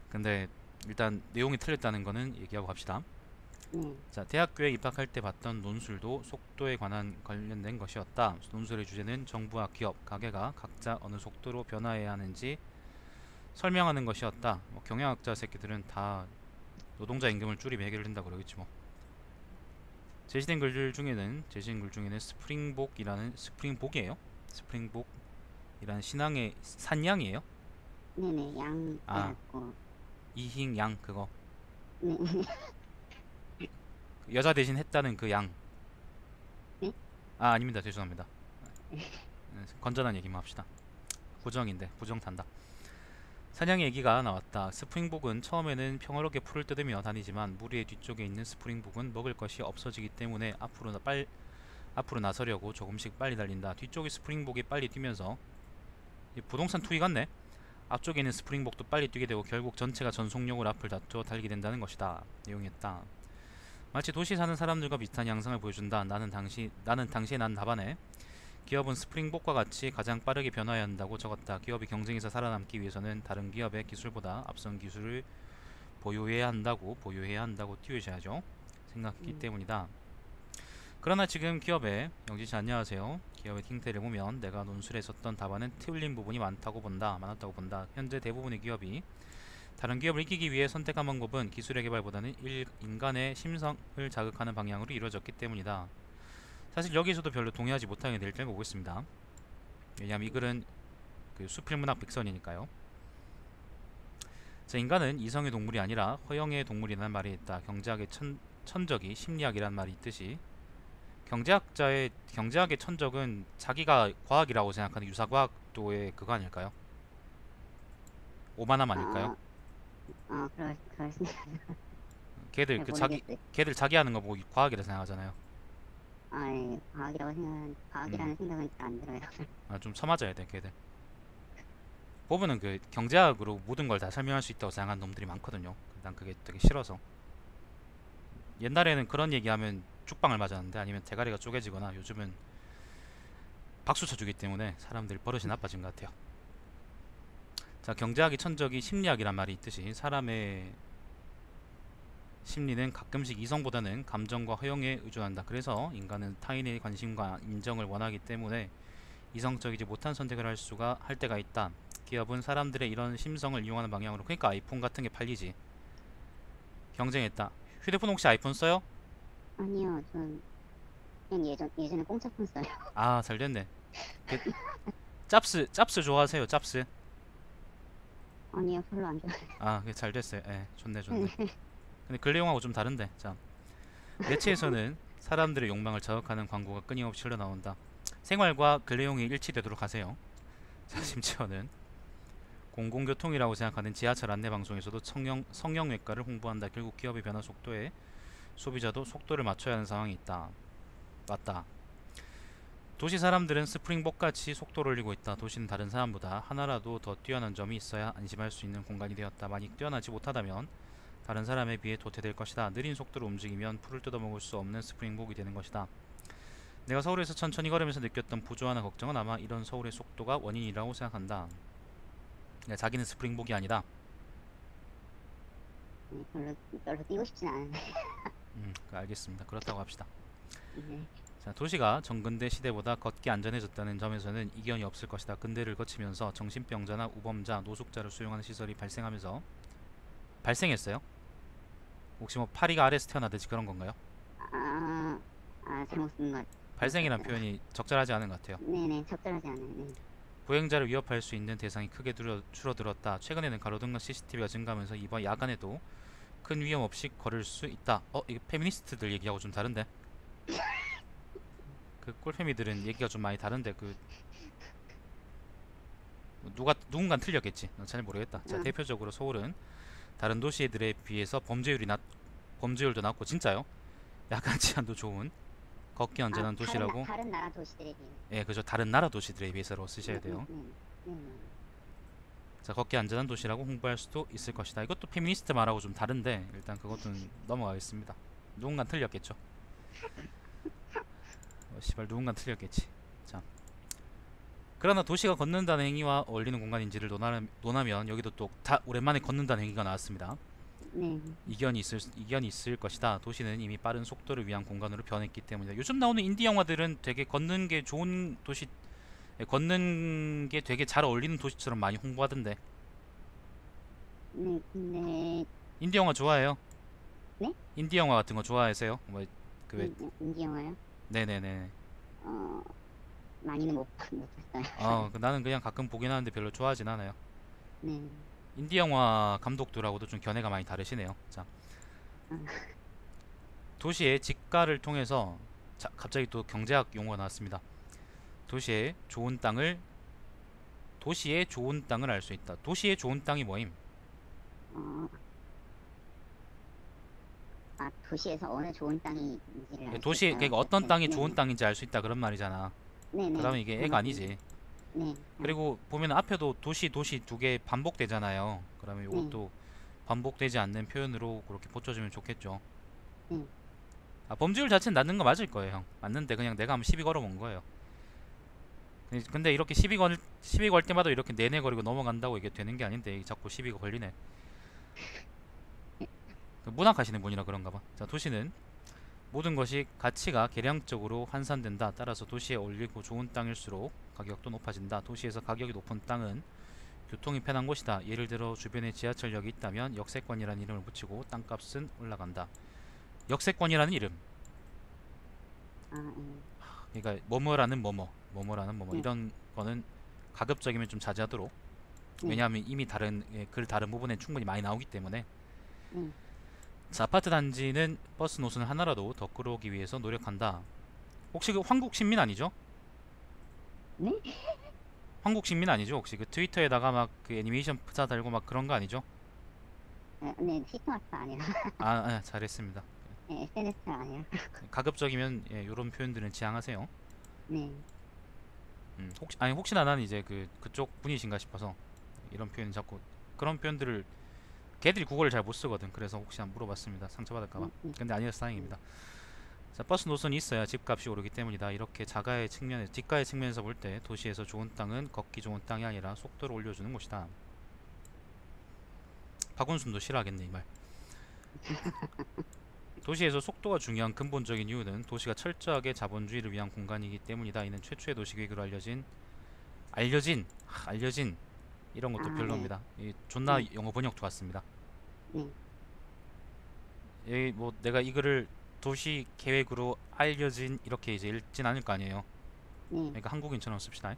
근데 일단 내용이 틀렸다는 거는 얘기하고 갑시다. 네, 자, 대학교에 입학할 때 봤던 논술도 속도에 관련된 것이었다. 논술의 주제는 정부와 기업, 가게가 각자 어느 속도로 변화해야 하는지 설명하는 것이었다. 뭐 경영학자 새끼들은 다 노동자 임금을 줄이면 해결된다 그러겠지 뭐. 제시된 글 중에는 스프링복이에요. 스프링복이라는 신앙의 산양이에요. 네네, 양 아, 빼갖고, 이흰 양 그거. 네, 여자 대신 했다는 그 양. 네, 아, 아닙니다. 죄송합니다. 건전한 얘기만 합시다. 부정인데 부정 탄다. 사냥 얘기가 나왔다. 스프링복은 처음에는 평화롭게 풀을 뜯으며 다니지만 무리의 뒤쪽에 있는 스프링복은 먹을 것이 없어지기 때문에 앞으로 나서려고 조금씩 빨리 달린다. 뒤쪽의 스프링복이 빨리 뛰면서 부동산 투기 같네. 앞쪽에 있는 스프링복도 빨리 뛰게 되고 결국 전체가 전속력으로 앞을 다퉈 달리게 된다는 것이다. 내용이었다. 마치 도시에 사는 사람들과 비슷한 양상을 보여준다. 나는 당시에 난 답안에 기업은 스프링복과 같이 가장 빠르게 변화해야 한다고 적었다. 기업이 경쟁에서 살아남기 위해서는 다른 기업의 기술보다 앞선 기술을 보유해야 한다고 띄우셔야죠. 생각했기 때문이다. 그러나 지금 기업의 영지씨 안녕하세요. 기업의 행태를 보면 내가 논술에 썼던 답안은 틀린 부분이 많았다고 본다. 현재 대부분의 기업이 다른 기업을 이기기 위해 선택한 방법은 기술의 개발보다는 인간의 심성을 자극하는 방향으로 이루어졌기 때문이다. 사실 여기서도 별로 동의하지 못하게 될 줄 보고 있습니다. 왜냐하면 이 글은 그 수필문학 백선이니까요. 자, 인간은 이성의 동물이 아니라 허영의 동물이라는 말이 있다. 경제학의 천적이 심리학이라는 말이 있듯이 경제학의 천적은 자기가 과학이라고 생각하는 유사과학도의 그거 아닐까요? 오만함 아닐까요? 어, 그렇습니다. 걔들 잘 그 모르겠어요. 걔들 자기 하는 거 보고 과학이라 생각하잖아요. 아, 예, 과학이라는 생각은 잘 안 들어요. 아, 좀 처맞아야 돼 걔들. 보면은 그 경제학으로 모든 걸 다 설명할 수 있다고 생각하는 놈들이 많거든요. 난 그게 되게 싫어서. 옛날에는 그런 얘기하면 죽방을 맞았는데 아니면 대가리가 쪼개지거나 요즘은 박수 쳐주기 때문에 사람들 버릇이 나빠진 것 같아요. 자, 경제학의 천적이 심리학이란 말이 있듯이 사람의 심리는 가끔씩 이성보다는 감정과 허영에 의존한다. 그래서 인간은 타인의 관심과 인정을 원하기 때문에 이성적이지 못한 선택을 할 때가 있다. 기업은 사람들의 이런 심성을 이용하는 방향으로, 그러니까 아이폰 같은 게 팔리지. 경쟁했다. 휴대폰 혹시 아이폰 써요? 아니요, 전 그냥 예전에 공짜 폰 써요. 아, 잘 됐네. 그, 짭스 좋아하세요? 짭스? 아니요, 별로 안 좋아해요. 아, 그게 잘 됐어요. 예, 좋네. 근데 그 내용하고 좀 다른데. 자, 매체에서는 사람들의 욕망을 자극하는 광고가 끊임없이 흘러나온다. 생활과 그 내용이 일치되도록 하세요. 자, 심지어는 공공교통이라고 생각하는 지하철 안내 방송에서도 성형외과를 홍보한다. 결국 기업의 변화 속도에 소비자도 속도를 맞춰야 하는 상황이 있다. 맞다. 도시 사람들은 스프링복같이 속도를 올리고 있다. 도시는 다른 사람보다 하나라도 더 뛰어난 점이 있어야 안심할 수 있는 공간이 되었다. 만약 뛰어나지 못하다면 다른 사람에 비해 도태될 것이다. 느린 속도로 움직이면 풀을 뜯어먹을 수 없는 스프링복이 되는 것이다. 내가 서울에서 천천히 걸으면서 느꼈던 부조화나 걱정은 아마 이런 서울의 속도가 원인이라고 생각한다. 자기는 스프링복이 아니다. 네, 별로 뛰고 싶진 않은데. 알겠습니다. 그렇다고 합시다. 네, 자, 도시가 정근대 시대보다 걷기 안전해졌다는 점에서는 이견이 없을 것이다. 근대를 거치면서 정신병자나 우범자, 노숙자를 수용하는 시설이 발생했어요? 혹시 뭐 파리가 아래에서 태어나듯이 그런 건가요? 아, 잘못 쓴 것. 발생이란 표현이 적절하지 않은 것 같아요. 네네, 적절하지 않아요. 네. 보행자를 위협할 수 있는 대상이 크게 줄어들었다. 최근에는 가로등과 CCTV가 증가하면서 이번 야간에도 큰 위험 없이 걸을 수 있다. 이거 페미니스트들 얘기하고 좀 다른데? 그 꼴페미들은 얘기가 좀 많이 다른데 누군간 틀렸겠지. 난 잘 모르겠다. 자, 어, 대표적으로 서울은 다른 도시들에 비해서 범죄율도 낮고 진짜요? 야간 치안도 좋은 걷기 안전한 도시라고. 다른 나라 도시들에 비해. 예, 그죠. 다른 나라 도시들에 비해서로 쓰셔야 돼요. 네. 자, 걷기 안전한 도시라고 홍보할 수도 있을 것이다. 이것도 페미니스트 말하고 좀 다른데 일단 그것은 넘어가겠습니다. 누군가 틀렸겠죠. 씨발 누군가 틀렸겠지. 자, 그러나 도시가 걷는다는 행위와 어울리는 공간인지를 논하면 여기도 또 오랜만에 걷는다는 행위가 나왔습니다. 네. 이견이 있을 것이다. 도시는 이미 빠른 속도를 위한 공간으로 변했기 때문이다. 요즘 나오는 인디 영화들은 되게 걷는 게 좋은 도시, 걷는 게 되게 잘 어울리는 도시처럼 많이 홍보하던데. 네, 근데 인디 영화 좋아해요? 네? 인디 영화 같은 거 좋아하세요? 왜 인디 영화요? 네네네. 어, 많이는 못 봤어요. 나는 그냥 가끔 보긴 하는데 별로 좋아하진 않아요. 네. 인디 영화 감독들하고도 좀 견해가 많이 다르시네요. 자, 아, 도시의 직가를 통해서 갑자기 또 경제학 용어가 나왔습니다. 도시의 좋은 땅을 알 수 있다. 도시의 좋은 땅이 뭐임? 어, 도시에서 어느 좋은 땅인지를 알 수 도시 있어요. 그러니까 어떤 땅이 네, 좋은 땅인지 알 수 있다 그런 말이잖아. 네네. 그러면 이게 애가 아니지. 네. 그리고 보면 앞에도 도시 두 개 반복되잖아요. 그러면 이것도 반복되지 않는 표현으로 그렇게 붙여주면 좋겠죠. 네. 범죄율 자체는 낮는 거 맞을 거예요, 형. 맞는데 그냥 내가 한번 시비 걸어본 거예요. 근데 이렇게 시비 걸 때마다 이렇게 내내 거리고 넘어간다고 이게 되는 게 아닌데 이게 자꾸 시비가 걸리네. 문학하시는 분이라 그런가 봐. 자, 도시는 모든 것이 가치가 계량적으로 환산된다. 따라서 도시에 어울리고 좋은 땅일수록 가격도 높아진다. 도시에서 가격이 높은 땅은 교통이 편한 곳이다. 예를 들어 주변에 지하철역이 있다면 역세권이라는 이름을 붙이고 땅값은 올라간다. 역세권이라는 이름. 아, 그러니까 뭐뭐라는 뭐뭐 네. 이런 거는 가급적이면 좀 자제하도록. 네. 왜냐하면 이미 글 다른 부분에 충분히 많이 나오기 때문에. 네. 자, 아파트 단지는 버스 노선을 하나라도 더 끌어오기 위해서 노력한다. 혹시 그 한국 시민 아니죠? 네? 한국 시민 아니죠? 혹시 그 트위터에다가 막 그 애니메이션 프사 달고 막 그런 거 아니죠? 네, 시트마트 아니라, 잘했습니다. 네, SNS 아니라. 가급적이면 이런 표현들은 지양하세요. 네. 혹시나 나는 이제 그쪽 분이신가 싶어서 이런 표현 자꾸 그런 표현들을 걔들이 국어를 잘 못 쓰거든. 그래서 혹시 한번 물어봤습니다. 상처받을까봐. 근데 아니어서 다행입니다. 자, 버스 노선이 있어야 집값이 오르기 때문이다. 이렇게 뒷가의 측면에서 볼 때 도시에서 좋은 땅은 걷기 좋은 땅이 아니라 속도를 올려주는 곳이다. 박원순도 싫어하겠네 이 말. 도시에서 속도가 중요한 근본적인 이유는 도시가 철저하게 자본주의를 위한 공간이기 때문이다. 이는 최초의 도시계획으로 알려진 이런 것도 네. 별로입니다. 존나 네. 영어 번역도 같습니다. 네. 뭐 내가 이 글을 도시 계획으로 알려진 이렇게 이제 읽진 않을 거 아니에요. 네. 그러니까 한국인처럼 씁시다.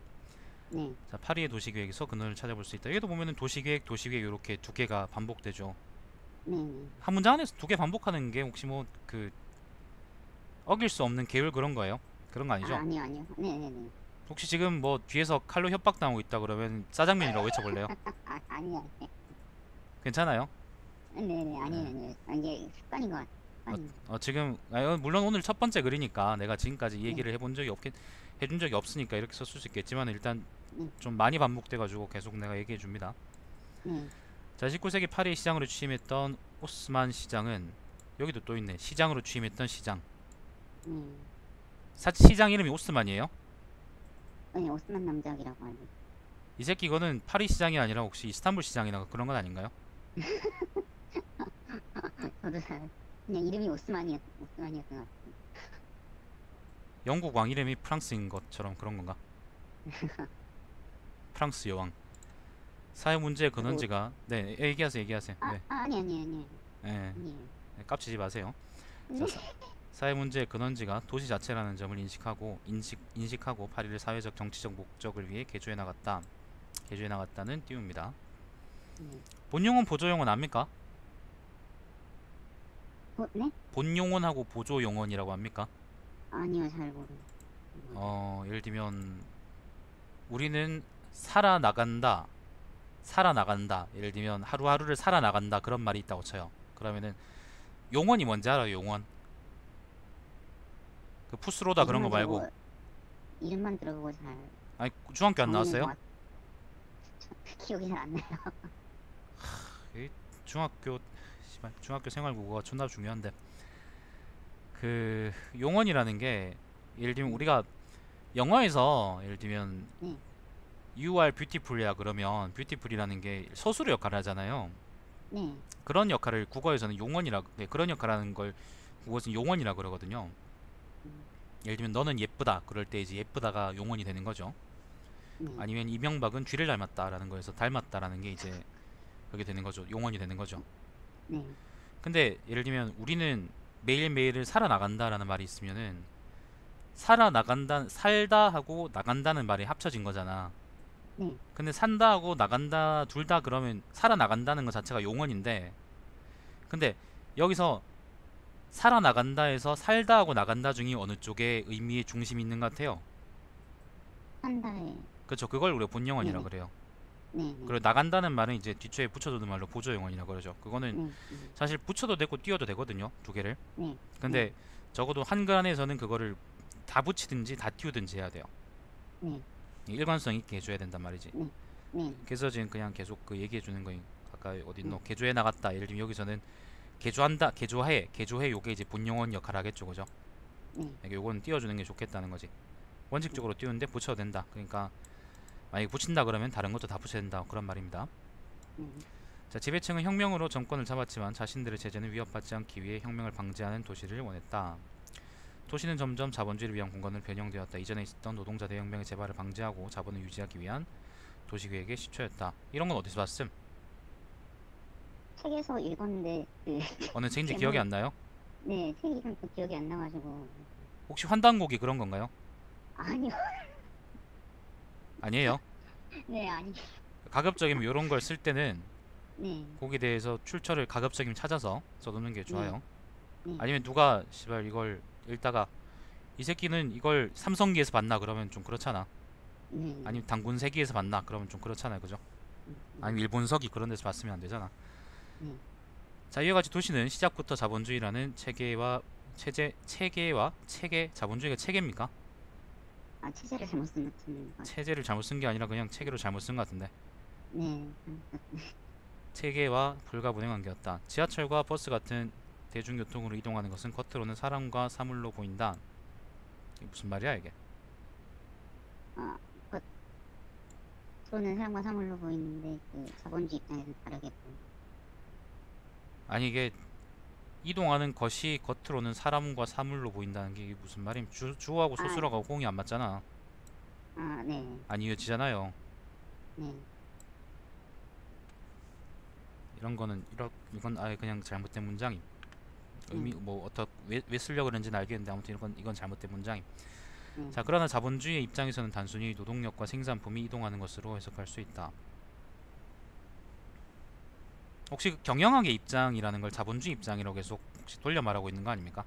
네. 자, 파리의 도시계획에서 근원을 찾아볼 수 있다. 여기도 보면은 도시계획 이렇게 두 개가 반복되죠. 네. 한 문장 안에서 두 개 반복하는 게 혹시 어길 수 없는 계율 그런 거예요? 그런 거 아니죠? 아니요. 네네네. 혹시 지금 뭐 뒤에서 칼로 협박당하고 있다 그러면 짜장면이라고 외쳐볼래요? 아니요. 네. 괜찮아요? 네네, 아니에요. 이게 습관인 것 같아요. 지금 물론 오늘 첫 번째 글이니까 내가 지금까지 이 얘기를 해준 적이 없으니까 이렇게 썼을 수 있겠지만 일단 네. 좀 많이 반복돼가지고 계속 내가 얘기해 줍니다. 네. 자, 19세기 파리 시장으로 취임했던 오스만 시장은 여기도 또 있네. 시장으로 취임했던 시장. 네. 시장 이름이 오스만이에요? 네, 오스만 남작이라고 알고. 이 새끼 이거는 파리 시장이 아니라 혹시 이스탄불 시장이나 그런 건 아닌가요? 저도 그냥 이름이 오스만이었던 것 같아요. 영국 왕 이름이 프랑스인 것처럼 그런 건가? 프랑스 여왕. 사회 문제의 근원지가 네, 얘기하세요. 네. 아니. 네, 깝치지 마세요. 네. 자, 사회 문제의 근원지가 도시 자체라는 점을 인식하고 파리를 사회적 정치적 목적을 위해 개조해 나갔다는 띄웁니다. 네. 본용언 보조용언 압니까? 네? 본용언하고 보조용언이라고 합니까? 아니요, 잘 모르. 예를 들면 우리는 살아나간다. 예를 들면 하루하루를 살아나간다 그런 말이 있다고 쳐요. 그러면은 용언이 뭔지 알아요? 용언. 그 푸스로다 그런 거 이름만 말고. 들어보고, 이름만 들어보고 잘 아니 중학교 안 정의는 나왔어요? 정확 기억이 잘 안 나요. 이 중학교 씨발, 중학교 생활국어가 존나 중요한데 그 용언이라는 게 예를 들면 우리가 영화에서 예를 들면 네, You are beautiful이야 그러면 beautiful이라는 게 서술의 역할을 하잖아요. 네, 그런 역할을 국어에서는 그런 역할을 하는 걸 국어에서는 용언이라 그러거든요. 음, 예를 들면 너는 예쁘다 그럴 때 이제 예쁘다가 용언이 되는 거죠. 네, 아니면 이명박은 쥐를 닮았다라는 거에서 닮았다라는 게 이제 그게 되는 거죠. 용언이 되는 거죠. 네, 근데 예를 들면 우리는 매일매일을 살아나간다라는 말이 있으면은 살아나간다 살다 하고 나간다는 말이 합쳐진 거잖아. 네. 근데 산다 하고 나간다 둘 다 그러면 살아나간다는 것 자체가 용언인데 근데 여기서 살아나간다에서 살다 하고 나간다 중에 어느 쪽에 의미의 중심이 있는 것 같아요. 한다에, 그렇죠. 그걸 우리가 본용언이라 네네, 그래요. 네, 네, 그리고 나간다는 말은 이제 뒤쪽에 붙여두는 말로 보조용언이라 그러죠. 그거는 네, 사실 붙여도 되고 띄워도 되거든요. 두 개를. 네, 네, 근데 적어도 한글 안에서는 그거를 다 붙이든지 다 띄우든지 해야 돼요. 네, 일관성 있게 해줘야 된단 말이지. 네, 네, 그래서 지금 그냥 계속 그 얘기해 주는 거인. 가까이 어디 있노? 네, 개조해 나갔다. 예를 들면 여기서는 개조한다, 개조해 요게 이제 본용언 역할 하겠죠, 그죠? 네, 이게 요건 띄워주는 게 좋겠다는 거지. 네, 원칙적으로 띄우는데 붙여도 된다. 그러니까 만약에 붙인다 그러면 다른 것도 다 붙여야 된다 그런 말입니다. 네, 자, 지배층은 혁명으로 정권을 잡았지만 자신들의 체제는 위협받지 않기 위해 혁명을 방지하는 도시를 원했다. 도시는 점점 자본주의를 위한 공간으로 변형되었다. 이전에 있었던 노동자 대혁명의 재발을 방지하고 자본을 유지하기 위한 도시계획의 시초였다. 이런 건 어디서 봤음? 책에서 읽었는데 그 어느 책인지 기억이 제목, 안 나요? 네, 책 이름 또 기억이 안 나가지고. 혹시 환단곡이 그런 건가요? 아니요, 아니에요. 네, 아니, 가급적이면 이런 걸 쓸 때는 네, 곡에 대해서 출처를 가급적이면 찾아서 써두는 게 네, 좋아요. 네, 아니면 누가 시발 이걸 읽다가 이 새끼는 이걸 삼성기에서 봤나 그러면 좀 그렇잖아. 네, 아니면 단군세기에서 봤나 그러면 좀 그렇잖아요, 그죠? 네, 아니면 일본서기 그런 데서 봤으면 안 되잖아. 네. 자, 이와 같이 도시는 시작부터 자본주의라는 체계 자본주의가 체계입니까? 아, 체제를 잘못 쓴 것 같은. 체제를 잘못 쓴 게 아니라 그냥 체계로 잘못 쓴 것 같은데. 네, 체계와 불가분행한 게였다. 지하철과 버스 같은 대중교통으로 이동하는 것은 겉으로는 사람과 사물로 보인다. 이게 무슨 말이야 이게? 아, 겉으로는 사람과 사물로 보이는데 그 자본주의 입장에서는 다르게 보여. 아니 이게 이동하는 것이 겉으로는 사람과 사물로 보인다는 게 이게 무슨 말임? 주어하고 아, 소수라고 호응이 안 맞잖아. 아, 네, 안 이어지잖아요. 네, 이건 아예 그냥 잘못된 문장임. 네, 의미 뭐 왜 쓰려고 그런지는 알겠는데 아무튼 이건 잘못된 문장임. 네. 자, 그러나 자본주의의 입장에서는 단순히 노동력과 생산품이 이동하는 것으로 해석할 수 있다. 혹시 그 경영학의 입장이라는 걸 자본주의 입장이라고 계속 혹시 돌려 말하고 있는 거 아닙니까?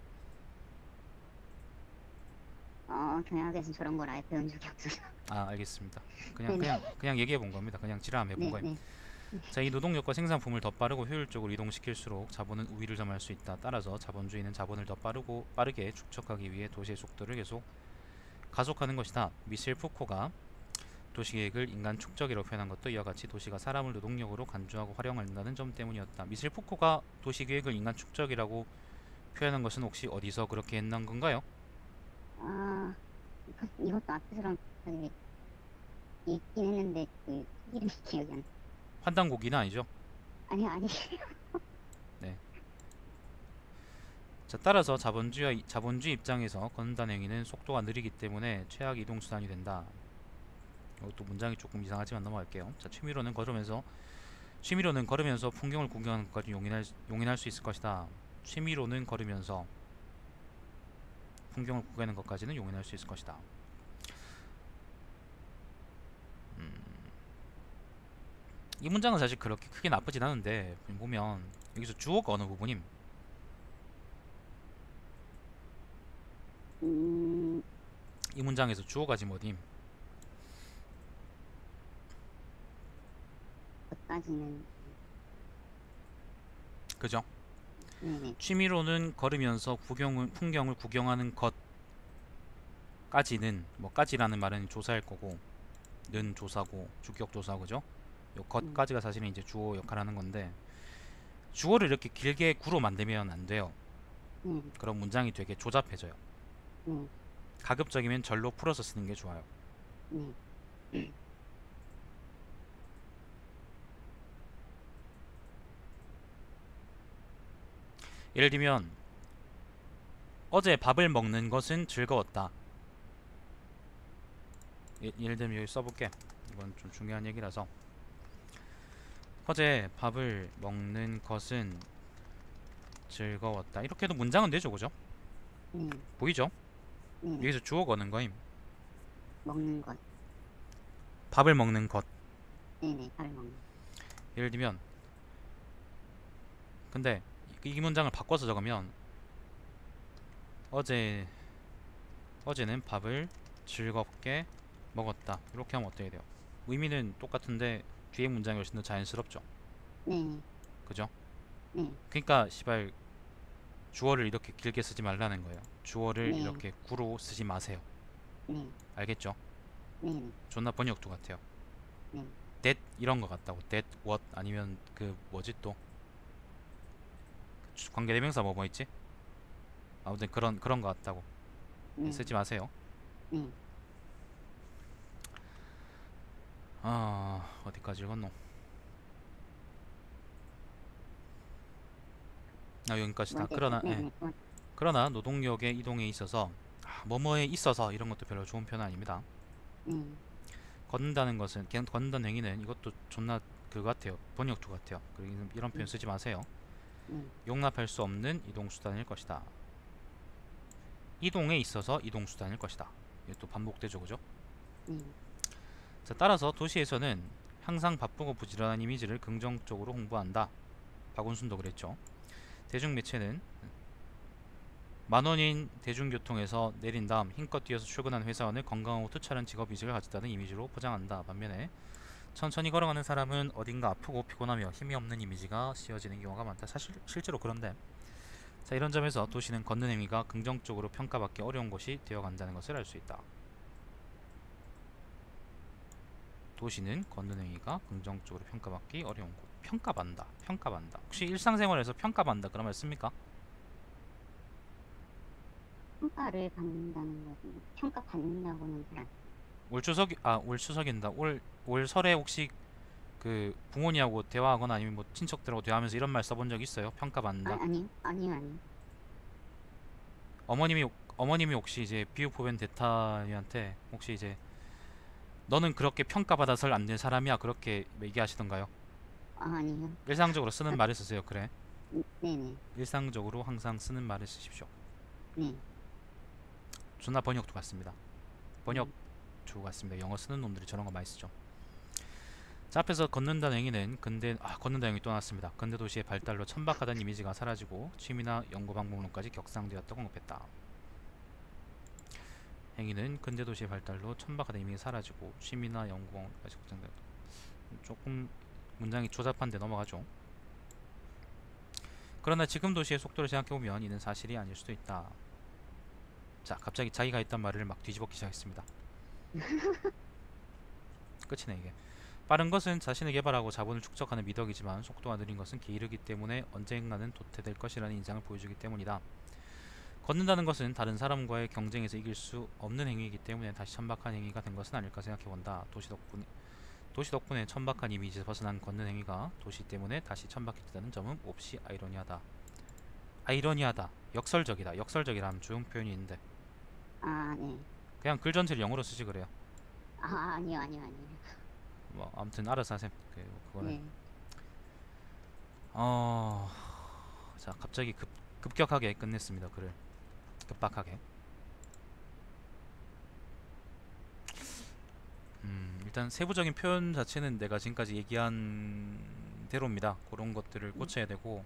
경영학에서 저런 걸 아예 배운 적이 없어서. 아, 알겠습니다. 네, 네, 그냥 얘기해 본 겁니다. 그냥 지랄 해본 네, 거예요. 네, 자, 이 노동력과 생산품을 더 빠르고 효율적으로 이동시킬수록 자본은 우위를 점할 수 있다. 따라서 자본주의는 자본을 더 빠르게 축적하기 위해 도시의 속도를 계속 가속하는 것이다. 미셸 푸코가 도시계획을 인간 축적이라고 표현한 것도 이와 같이 도시가 사람을 노동력으로 간주하고 활용한다는 점 때문이었다. 미셸 푸코가 도시계획을 인간 축적이라고 표현한 것은 혹시 어디서 그렇게 했는 건가요? 아, 이것도 앞에서랑 비슷하게 읽긴 했는데 그 이름이 기억이 안 나. 환단고기는 아니죠? 아니, 아니. 네. 자, 따라서 자본주의 입장에서 걷는다는 행위는 속도가 느리기 때문에 최악 이동 수단이 된다. 이것도 문장이 조금 이상하지만 넘어갈게요. 자, 취미로는 걸으면서 풍경을 구경하는 것까지 용인할 수 있을 것이다. 취미로는 걸으면서 풍경을 구경하는 것까지는 용인할 수 있을 것이다. 이 문장은 사실 그렇게 크게 나쁘진 않은데 보면 여기서 주어가 어느 부분임? 음, 이 문장에서 주어가 지금 어디임? 것까지는, 그죠? 네네, 취미로는 걸으면서 풍경을 구경하는 것까지는 뭐 까지라는 말은 조사일 거고 는 조사고 주격 조사 그죠? 요 음, 것까지가 사실은 이제 주어 역할하는 건데 주어를 이렇게 길게 구로 만들면 안 돼요. 네, 그럼 문장이 되게 조잡해져요. 네, 가급적이면 절로 풀어서 쓰는 게 좋아요. 네, 예를 들면 어제 밥을 먹는 것은 즐거웠다. 예를 들면 여기 써볼게. 이건 좀 중요한 얘기라서 어제 밥을 먹는 것은 즐거웠다. 이렇게 해도 문장은 되죠, 그죠? 네, 보이죠? 네네, 여기서 주어 거는 거임. 먹는 것, 밥을 먹는 것. 네네, 밥을 먹는 것, 예를 들면 근데 이 문장을 바꿔서 적으면 어제 어제는 밥을 즐겁게 먹었다. 이렇게 하면 어떻게 돼요? 의미는 똑같은데 뒤에 문장이 훨씬 더 자연스럽죠. 네, 그죠? 네, 그러니까 시발 주어를 이렇게 길게 쓰지 말라는 거예요. 주어를 네, 이렇게 구로 쓰지 마세요. 네, 알겠죠? 네, 존나 번역도 같아요. 네, that 이런 거 같다고. that what 아니면 그 뭐지 또 관계대명사 뭐 있지? 아무튼 그런 거 같다고. 네, 쓰지 마세요. 네, 아 어디까지 읽었노? 아 여기까지 다. 뭐죠? 그러나 예. 네네, 뭐, 그러나 노동력의 이동에 있어서 뭐뭐에 있어서 이런 것도 별로 좋은 표현 아닙니다. 네, 걷는다는 것은 그냥 걷는다는 행위는 이것도 존나 그거 같아요. 번역투 같아요. 그리고 이런 표현 쓰지 마세요. 네, 용납할 수 없는 이동수단일 것이다. 이동에 있어서 이동수단일 것이다. 이게 또 반복되죠, 그죠? 네, 자, 따라서 도시에서는 항상 바쁘고 부지런한 이미지를 긍정적으로 홍보한다. 박운순도 그랬죠. 대중매체는 만원인 대중교통에서 내린 다음 힘껏 뛰어서 출근한 회사원을 건강하고 투철한 직업의식을 가졌다는 이미지로 포장한다. 반면에 천천히 걸어가는 사람은 어딘가 아프고 피곤하며 힘이 없는 이미지가 씌워지는 경우가 많다. 사실 실제로 그런데 자, 이런 점에서 도시는 걷는 행위가 긍정적으로 평가받기 어려운 곳이 되어간다는 것을 알 수 있다. 도시는 걷는 행위가 긍정적으로 평가받기 어려운 곳. 평가받는다. 혹시 일상생활에서 평가받는다 그런 말 씁니까? 평가를 받는다는 것은, 평가받는다고는 잘, 올 추석인다. 올 설에 혹시 그 부모님하고 대화하거나 아니면 뭐 친척들하고 대화하면서 이런 말 써본 적 있어요? 평가받는다. 아니요, 아니요, 아니요, 어머님이 어머님이 혹시 이제 비유포변 대타님한테 혹시 이제 너는 그렇게 평가받아설 안 된 사람이야 그렇게 얘기하시던가요? 아니요, 일상적으로 쓰는 말을 쓰세요. 그래. 네네, 일상적으로 항상 쓰는 말을 쓰십시오. 네, 존나 번역도 같습니다. 네, 번역주 같습니다. 영어 쓰는 놈들이 저런 거 많이 쓰죠. 자, 앞에서 걷는다는 행위는 걷는다는 행위 또 나왔습니다. 근대 도시의 발달로 천박하다는 이미지가 사라지고 취미나 연구 방법론까지 격상되었다고 언급했다. 행위는 근대 도시의 발달로 천박하다는 이미지가 사라지고 취미나 연구 방법론까지 격상되었다. 조금 문장이 조잡한데 넘어가죠. 그러나 지금 도시의 속도를 생각해보면 이는 사실이 아닐 수도 있다. 자, 갑자기 자기가 했던 말을 막 뒤집어기 시작했습니다. 끝이네 이게. 빠른 것은 자신을 개발하고 자본을 축적하는 미덕이지만 속도가 느린 것은 게으르기 때문에 언젠가는 도태될 것이라는 인상을 보여주기 때문이다. 걷는다는 것은 다른 사람과의 경쟁에서 이길 수 없는 행위이기 때문에 다시 천박한 행위가 된 것은 아닐까 생각해본다. 도시 덕분에 천박한 이미지에서 벗어난 걷는 행위가 도시 때문에 다시 천박해졌다는 점은 몹시 아이러니하다. 아이러니하다. 역설적이다. 역설적이라는 좋은 표현이 있는데 아, 네, 그냥 글 전체를 영어로 쓰지 그래요. 아니요, 아니요, 아니요, 뭐 아무튼 알아서 하셈. 그거는 네, 어... 자, 갑자기 급격하게 끝냈습니다. 글을 급박하게. 일단 세부적인 표현 자체는 내가 지금까지 얘기한 대로입니다. 그런 것들을 네, 고쳐야 되고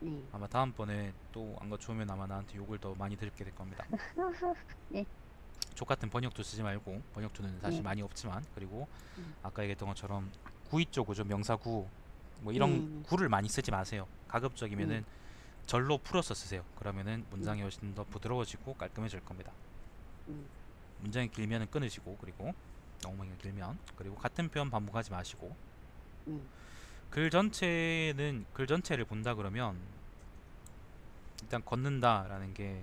네, 아마 다음번에 또 안 고쳐오면 아마 나한테 욕을 더 많이 듣게 될 겁니다. 네, 족같은 번역도 쓰지 말고 번역도는 사실 네, 많이 없지만 그리고 네, 아까 얘기했던 것처럼 구의조 구조 명사구 뭐 네, 이런 네, 구를 많이 쓰지 마세요. 네, 가급적이면은 절로 풀어서 쓰세요. 그러면은 네, 문장이 훨씬 더 부드러워지고 깔끔해질 겁니다. 네, 문장이 길면은 끊으시고 그리고 너무 많이 길면 그리고 같은 표현 반복하지 마시고 네, 글 전체를 본다 그러면 일단 걷는다라는 게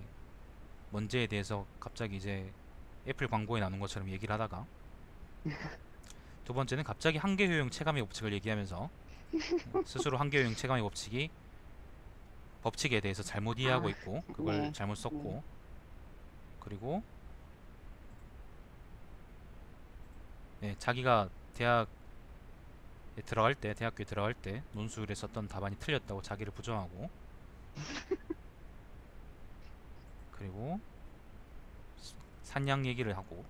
뭔지에 대해서 갑자기 이제 애플 광고에 나오는 것처럼 얘기를 하다가 두 번째는 갑자기 한계효용 체감의 법칙을 얘기하면서 스스로 한계효용 체감의 법칙이 법칙에 대해서 잘못 이해하고 아, 있고 그걸 네, 잘못 네, 썼고 그리고 네, 자기가 대학에 들어갈 때 대학교에 들어갈 때 논술에 썼던 답안이 틀렸다고 자기를 부정하고 그리고 산양 얘기를 하고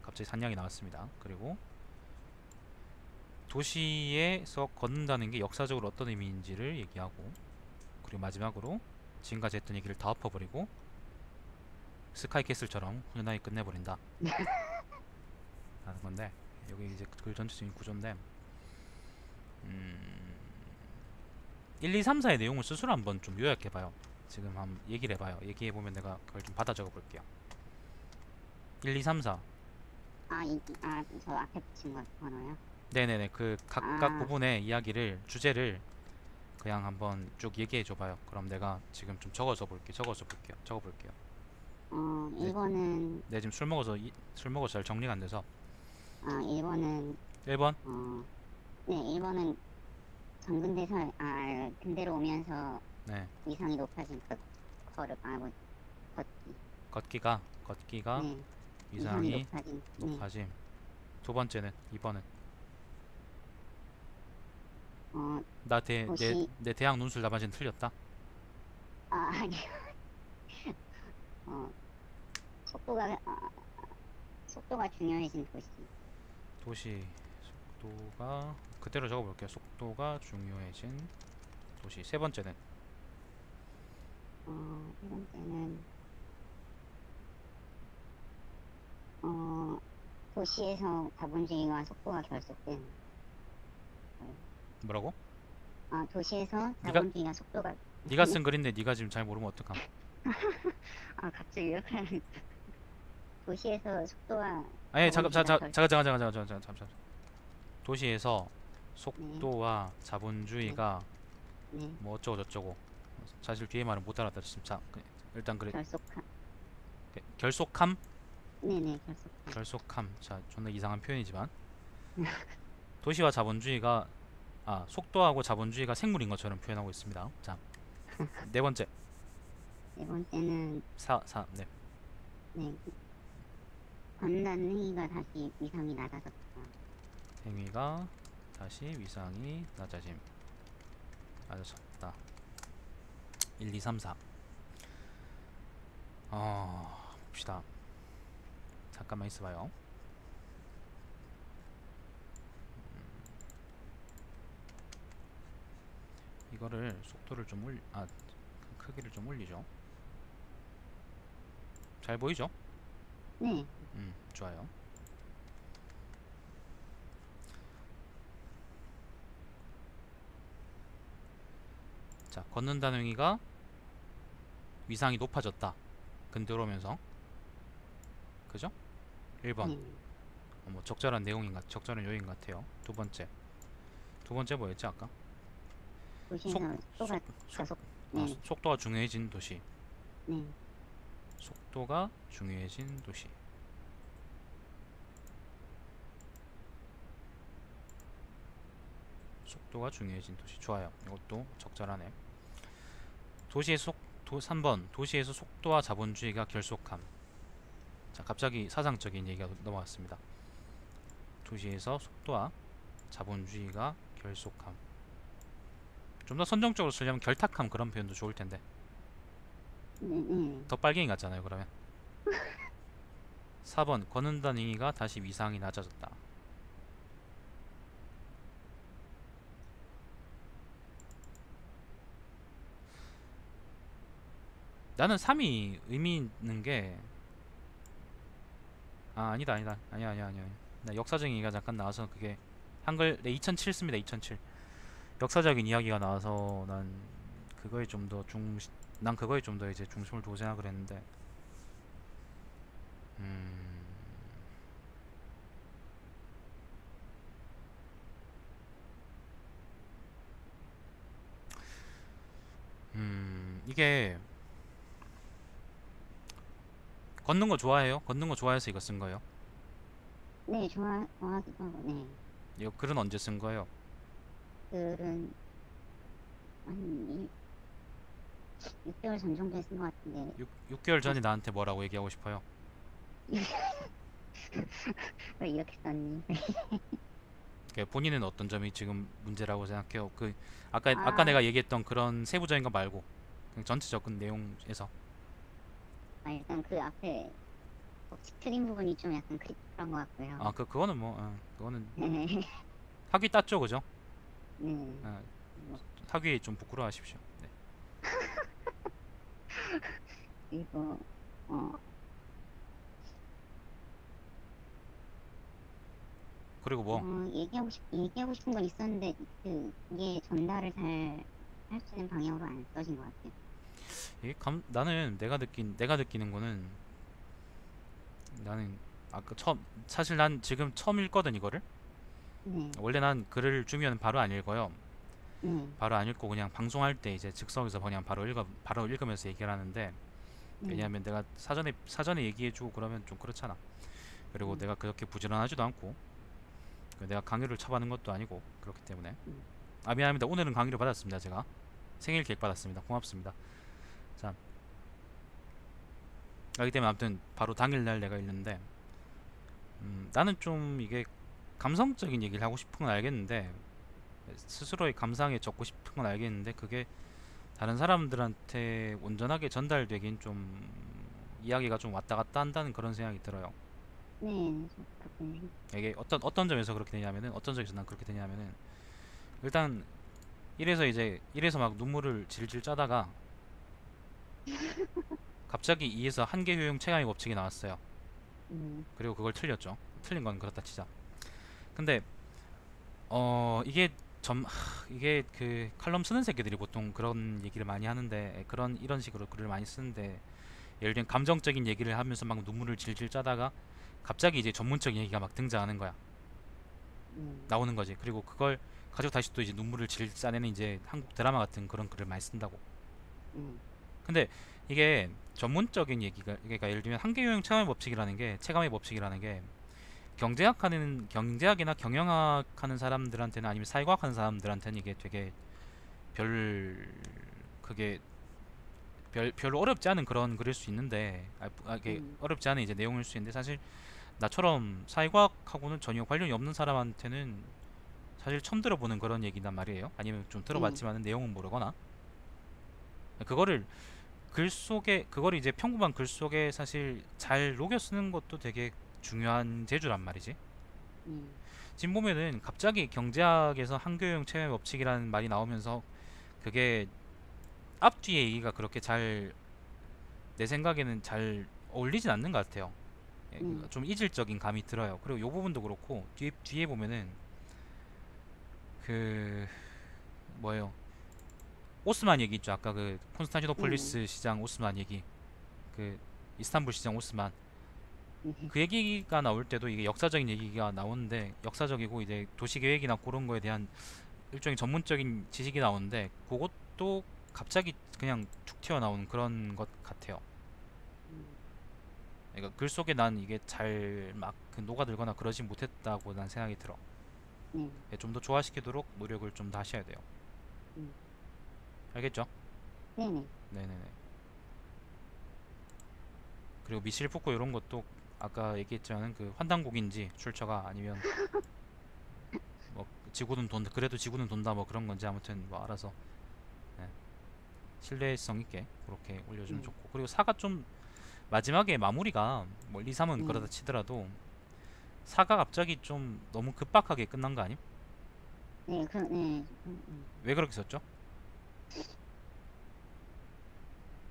갑자기 산양이 나왔습니다. 그리고 도시에서 걷는다는 게 역사적으로 어떤 의미인지를 얘기하고 그리고 마지막으로 지금까지 했던 얘기를 다 엎어버리고 스카이캐슬처럼 훈훈하게 끝내버린다 라는 건데 여기 이제 글 전체적인 구조인데 1, 2, 3, 4의 내용을 스스로 한번 좀 요약해봐요. 지금 한번 얘기를 해봐요. 얘기해보면 내가 그걸 좀 받아 적어볼게요. 1, 2, 3, 4 저 앞에 붙인 거 번호요? 네네네 그 각각 아, 부분의 이야기를 주제를 그냥 한번 쭉 얘기해줘봐요. 그럼 내가 지금 좀 적어볼게요. 네, 1번은, 네 지금 술 먹어서 잘 정리가 안 돼서 1번은, 1번 네, 1번은 전근대설, 근대로 오면서 네 위상이 높아진 걸음, 뭐, 걷기. 걷기가 네, 위상이 위상이 높아진, 네, 높아짐. 두 번째는 2번은 어, 내 도시, 대학 논술 답안지는 틀렸다. 아니요, 어, 속도가, 속도가 중요해진 도시. 도시 속도가 그대로 적어볼게요. 속도가 중요해진 도시. 세 번째는 세 번째는, 어, 도시에서 자본주의와 속도가 결속된, 걸. 뭐라고? 도시에서 네가 자본주의와 속도가, 네가 쓴 글인데 네가 지금 잘 모르면 어떡함? 갑자기 이렇게 하는, 도시에서 속도와 아니 자본주의가 잠깐. 도시에서 네, 속도와 네, 자본주의가 네, 뭐 어쩌고 저쩌고 사실 뒤에 말은 못 알아듣습니다 일단 그래 결속한, 결속함 네네, 결속한, 결속함 자 존나 이상한 표현이지만 도시와 자본주의가 속도하고 자본주의가 생물인 것처럼 표현하고 있습니다. 자, 네 번째. 네 번째는, 네. 네, 건너는 행위가 다시 위상이 낮아졌다. 행위가 다시 위상이 낮아졌다. 1, 2, 3, 4. 봅시다. 잠깐만 있어봐요. 이거를 속도를 좀 크기를 좀 올리죠. 잘 보이죠? 네, 좋아요. 자, 걷는다는 행위가 위상이 높아졌다. 근들어오면서. 그죠? 1번. 네, 뭐 적절한 요인 같아요. 두 번째 뭐였지 아까? 속, 도시에서 속도가 속, 속, 가속, 네, 속도가 중요해진 도시. 네, 속도가 중요해진 도시. 속도가 중요해진 도시. 좋아요. 이것도 적절하네. 3번. 도시에서 속도와 자본주의가 결속함. 자, 갑자기 사상적인 얘기가 넘어왔습니다. 도시에서 속도와 자본주의가 결속함. 좀 더 선정적으로 쓰려면 결탁함 그런 표현도 좋을 텐데. 네, 네, 더 빨갱이 같잖아요, 그러면. 4번 걷는다는 행위가 다시 위상이 낮아졌다. 나는 3이 의미 있는 게 아니다 아니다 아니야 나 역사적인 얘기가 잠깐 나와서 그게 한글 네 2007 씁니다. 2007 역사적인 이야기가 나와서 그거에 좀 더 난 그거에 좀 더 이제 중심을 두고 생각을 했는데 음, 이게 걷는 거 좋아해요? 걷는 거 좋아해서 이거 쓴 거예요? 네, 좋아하기도 하고, 네. 이거 글은 언제 쓴 거예요? 글은 한 6개월 전 정도에 쓴 것 같은데, 6개월 전에 나한테 뭐라고 얘기하고 싶어요? 왜 이렇게 썼니? 본인은 어떤 점이 지금 문제라고 생각해요? 아까 아, 내가 얘기했던 그런 세부적인 거 말고 그냥 전체적인 내용에서. 일단 그 앞에 법칙 틀린 부분이 좀 약간 크리티컬한 것 같고요. 그거는 뭐 그거는 네, 학위 땄죠, 그죠? 네. 어, 뭐, 학위 좀 부끄러워하십시오. 네. 그리고, 어, 그리고 뭐 얘기하고 싶은 건 있었는데, 그게 전달을 잘 할 수 있는 방향으로 안 써진 것 같아요. 나는 내가 느끼는 거는 나는 아까 처음 사실 난 지금 처음 읽거든 이거를. 네, 원래 난 글을 주면 바로 안 읽어요. 네, 바로 안 읽고 그냥 방송할 때 이제 즉석에서 그냥 바로 읽으면서 얘기를 하는데, 네, 왜냐하면 내가 사전에 얘기해주고 그러면 좀 그렇잖아. 그리고 음, 내가 그렇게 부지런하지도 않고 내가 강요를 쳐받는 것도 아니고 그렇기 때문에. 음, 미안합니다. 오늘은 강의를 받았습니다. 제가 생일 계획 받았습니다. 고맙습니다. 자, 그렇기 때문에 아무튼 바로 당일날 내가 읽는데, 나는 좀 이게 감성적인 얘기를 하고 싶은 건 알겠는데, 스스로의 감상에 적고 싶은 건 알겠는데, 그게 다른 사람들한테 온전하게 전달되긴 좀 이야기가 좀 왔다 갔다 한다는 그런 생각이 들어요. 네, 저 그렇게 생각해요. 이게 어떤 점에서 그렇게 되냐면은, 어떤 점에서 난 그렇게 되냐면은, 일단 이래서 막 눈물을 질질 짜다가 갑자기 2에서 한계 효용 체감의 법칙이 나왔어요. 음, 그리고 그걸 틀렸죠. 틀린 건 그렇다 치자. 근데 이게 이게 그 칼럼 쓰는 새끼들이 보통 그런 얘기를 많이 하는데, 이런 식으로 글을 많이 쓰는데, 예를 들면 감정적인 얘기를 하면서 막 눈물을 질질 짜다가 갑자기 이제 전문적인 얘기가 막 등장하는 거야. 음, 나오는 거지. 그리고 그걸 가지고 다시 또 이제 눈물을 질질 짜내는 이제 한국 드라마 같은 그런 글을 많이 쓴다고. 음, 근데 이게 전문적인 얘기가, 그러니까 예를 들면 한계유형 체감의 법칙이라는 게 경제학이나 경영학 하는 사람들한테는, 아니면 사회과학 하는 사람들한테는 이게 되게 별 그게 별로 어렵지 않은 그런 글일 수 있는데, 이게 음, 어렵지 않은 이제 내용일 수 있는데, 사실 나처럼 사회과학하고는 전혀 관련이 없는 사람한테는 사실 처음 들어보는 그런 얘기단 말이에요. 아니면 좀 네, 들어봤지만 내용은 모르거나. 그거를 그걸 이제 평범한 글 속에 사실 잘 녹여 쓰는 것도 되게 중요한 재주란 말이지. 음, 지금 보면은 갑자기 경제학에서 한교용 체외 법칙이라는 말이 나오면서 그게 앞뒤의 얘기가 그렇게 내 생각에는 잘 어울리진 않는 것 같아요. 네, 좀 이질적인 감이 들어요. 그리고 요 부분도 그렇고 뒤에 보면은 그 뭐예요? 오스만 얘기 있죠. 아까 그 네, 콘스탄티노폴리스 시장 오스만 얘기, 그 이스탄불 시장 오스만, 네, 그 얘기가 나올 때도 이게 역사적인 얘기가 나오는데, 역사적이고 이제 도시계획이나 그런 거에 대한 일종의 전문적인 지식이 나오는데, 그것도 갑자기 그냥 툭 튀어나오는 그런 것 같아요. 음, 그러니까 글 속에 난 이게 잘 막 녹아들거나 그러지 못했다고 난 생각이 들어. 네, 좀 더 좋아시키도록 노력을 좀 더 하셔야 돼요. 음, 알겠죠? 네네, 네네네. 그리고 미실 푸코 이런 것도 아까 얘기했지만 그 환단곡인지 출처가, 아니면 뭐 그래도 지구는 돈다 뭐 그런 건지, 아무튼 뭐 알아서 네, 신뢰성 있게 그렇게 올려주면 네, 좋고. 그리고 사가 좀 마지막에 마무리가 뭐 1, 2, 3은 네. 그러다 치더라도 4가 갑자기 좀 너무 급박하게 끝난 거 아님? 네, 네. 왜 그렇게 썼죠?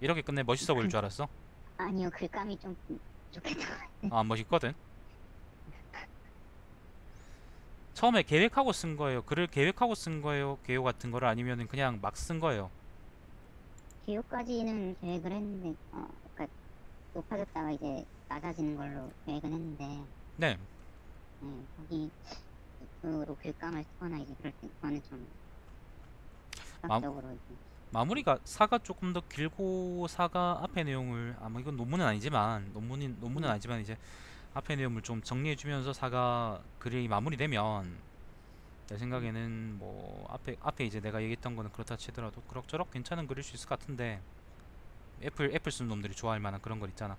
이렇게 끝내 멋있어 보일 줄 알았어? 아니요, 글감이 좀 좋겠다. 아, 안 멋있거든. 처음에 계획하고 쓴 거예요? 글을 계획하고 쓴 거예요? 개요 같은 거를 아니면은 그냥 막 쓴 거예요? 기호까지는 계획을 했는데, 그러니까 높아졌다가 이제 낮아지는 걸로 계획은 했는데, 네. 네, 거기 으로 글감을 쓰거나 이제 그럴 때 그거는 좀 마, 즉각적으로 이제 마무리가 4가 조금 더 길고 4가 앞에 내용을 뭐 이건 논문은 아니지만 논문은 네, 아니지만 이제 앞에 내용을 좀 정리해 주면서 4가 글이 마무리되면 내 네, 생각에는 뭐 앞에 이제 내가 얘기했던 거는 그렇다 치더라도 그럭저럭 괜찮은 글일 수 있을 것 같은데 애플 쓰는 놈들이 좋아할 만한 그런 걸 있잖아.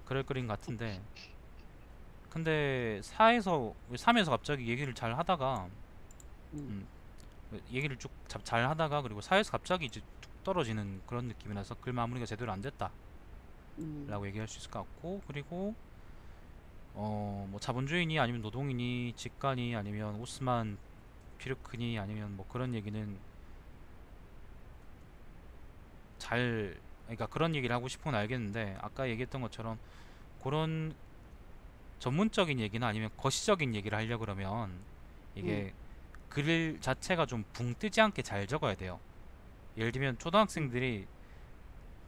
그럴 글인 것 같은데 근데 3에서 갑자기 얘기를 잘 하다가 네, 음, 얘기를 쭉 잘 하다가 그리고 4에서 갑자기 이제 툭 떨어지는 그런 느낌이라서 글 마무리가 제대로 안 됐다 네, 라고 얘기할 수 있을 것 같고 그리고 뭐 자본주의니 아니면 노동이니 직관이 아니면 오스만 피르크니 아니면 뭐 그런 얘기는 잘 그러니까 그런 얘기를 하고 싶은 건 알겠는데 아까 얘기했던 것처럼 그런 전문적인 얘기나 아니면 거시적인 얘기를 하려고 그러면 네, 이게 글 자체가 좀 붕 뜨지 않게 잘 적어야 돼요. 예를 들면 네, 초등학생들이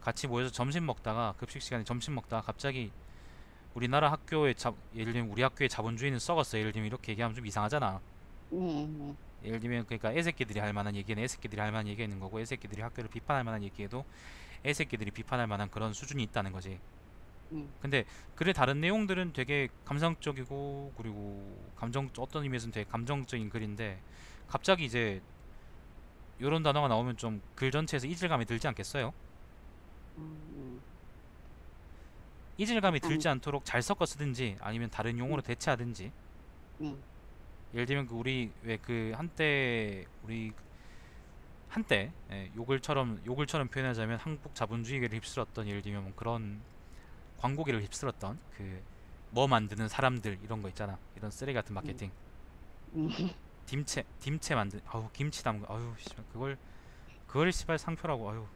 같이 모여서 점심 먹다가 급식 시간에 점심 먹다가 갑자기 우리나라 학교의 예를 들면 우리 학교의 자본주의는 썩었어. 예를 들면 이렇게 얘기하면 좀 이상하잖아. 네, 네, 예를 들면 그러니까 애새끼들이 할 만한 얘기는 애새끼들이 할 만한 얘기가 있는 거고 애새끼들이 학교를 비판할 만한 얘기에도 애새끼들이 비판할 만한 그런 수준이 있다는 거지. 네, 근데 글의 다른 내용들은 되게 감상적이고 그리고 어떤 의미에서는 되게 감정적인 글인데 갑자기 이제 이런 단어가 나오면 좀 글 전체에서 이질감이 들지 않겠어요? 네. 이질감이 약간 들지 않도록 잘 섞어 쓰든지 아니면 다른 네, 용어로 대체하든지 네, 예를 들면 그 우리 왜 그 한때 욕을처럼 표현하자면 한국 자본주의를 휩쓸었던 예를 들면 뭐 그런 광고기를 휩쓸었던 그 뭐 만드는 사람들 이런 거 있잖아 이런 쓰레기 같은 네, 마케팅 네, 김치 만든 아우 김치 담근 아유 씨발 그걸 씨발 상표라고 아유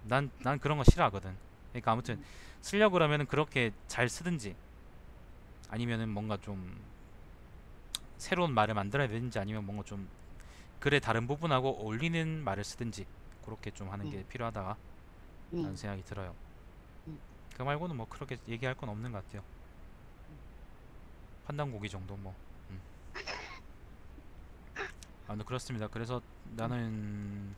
난 그런 거 싫어하거든. 그러니까 아무튼 쓰려고 그러면은 그렇게 잘 쓰든지 아니면은 뭔가 좀 새로운 말을 만들어야 되는지 아니면 뭔가 좀 글의 다른 부분하고 어울리는 말을 쓰든지 그렇게 좀 하는 네, 게 필요하다 네, 라는 생각이 들어요. 네. 그 말고는 뭐 그렇게 얘기할 건 없는 것 같아요. 판단고기 정도 뭐. 음. 아무튼 그렇습니다. 그래서 나는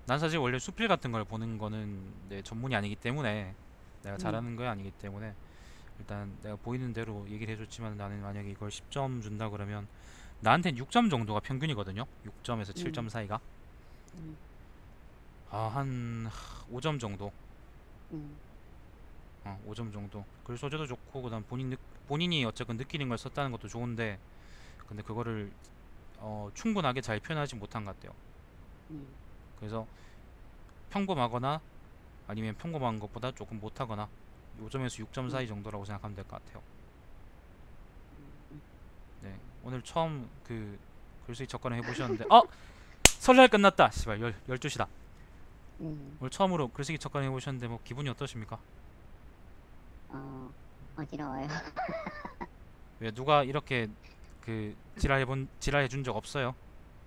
난 사실 원래 수필 같은 걸 보는 거는 내 전문이 아니기 때문에 내가 네. 잘하는 거야 아니기 때문에 일단 내가 보이는 대로 얘기를 해줬지만 나는 만약에 이걸 10점 준다 그러면 나한텐 6점 정도가 평균이거든요. 6점에서 7점 사이가 네, 한 5점 정도 네, 5점 정도 글 소재도 좋고 그다음 본인이 어쨌건 느끼는 걸 썼다는 것도 좋은데 근데 그거를 충분하게 잘 표현하지 못한 것 같아요. 네, 그래서 평범하거나 아니면 평범한 것보다 조금 못하거나 5점에서 6점 네, 사이 정도라고 생각하면 될 것 같아요. 네. 네, 오늘 처음 그 글쓰기 접근을 해보셨는데 설날 끝났다 씨발 12시다. 네. 오늘 처음으로 글쓰기 접근을 해보셨는데 뭐 기분이 어떠십니까? 어, 어지러워요. 왜 누가 이렇게 그 지랄해준 적 없어요?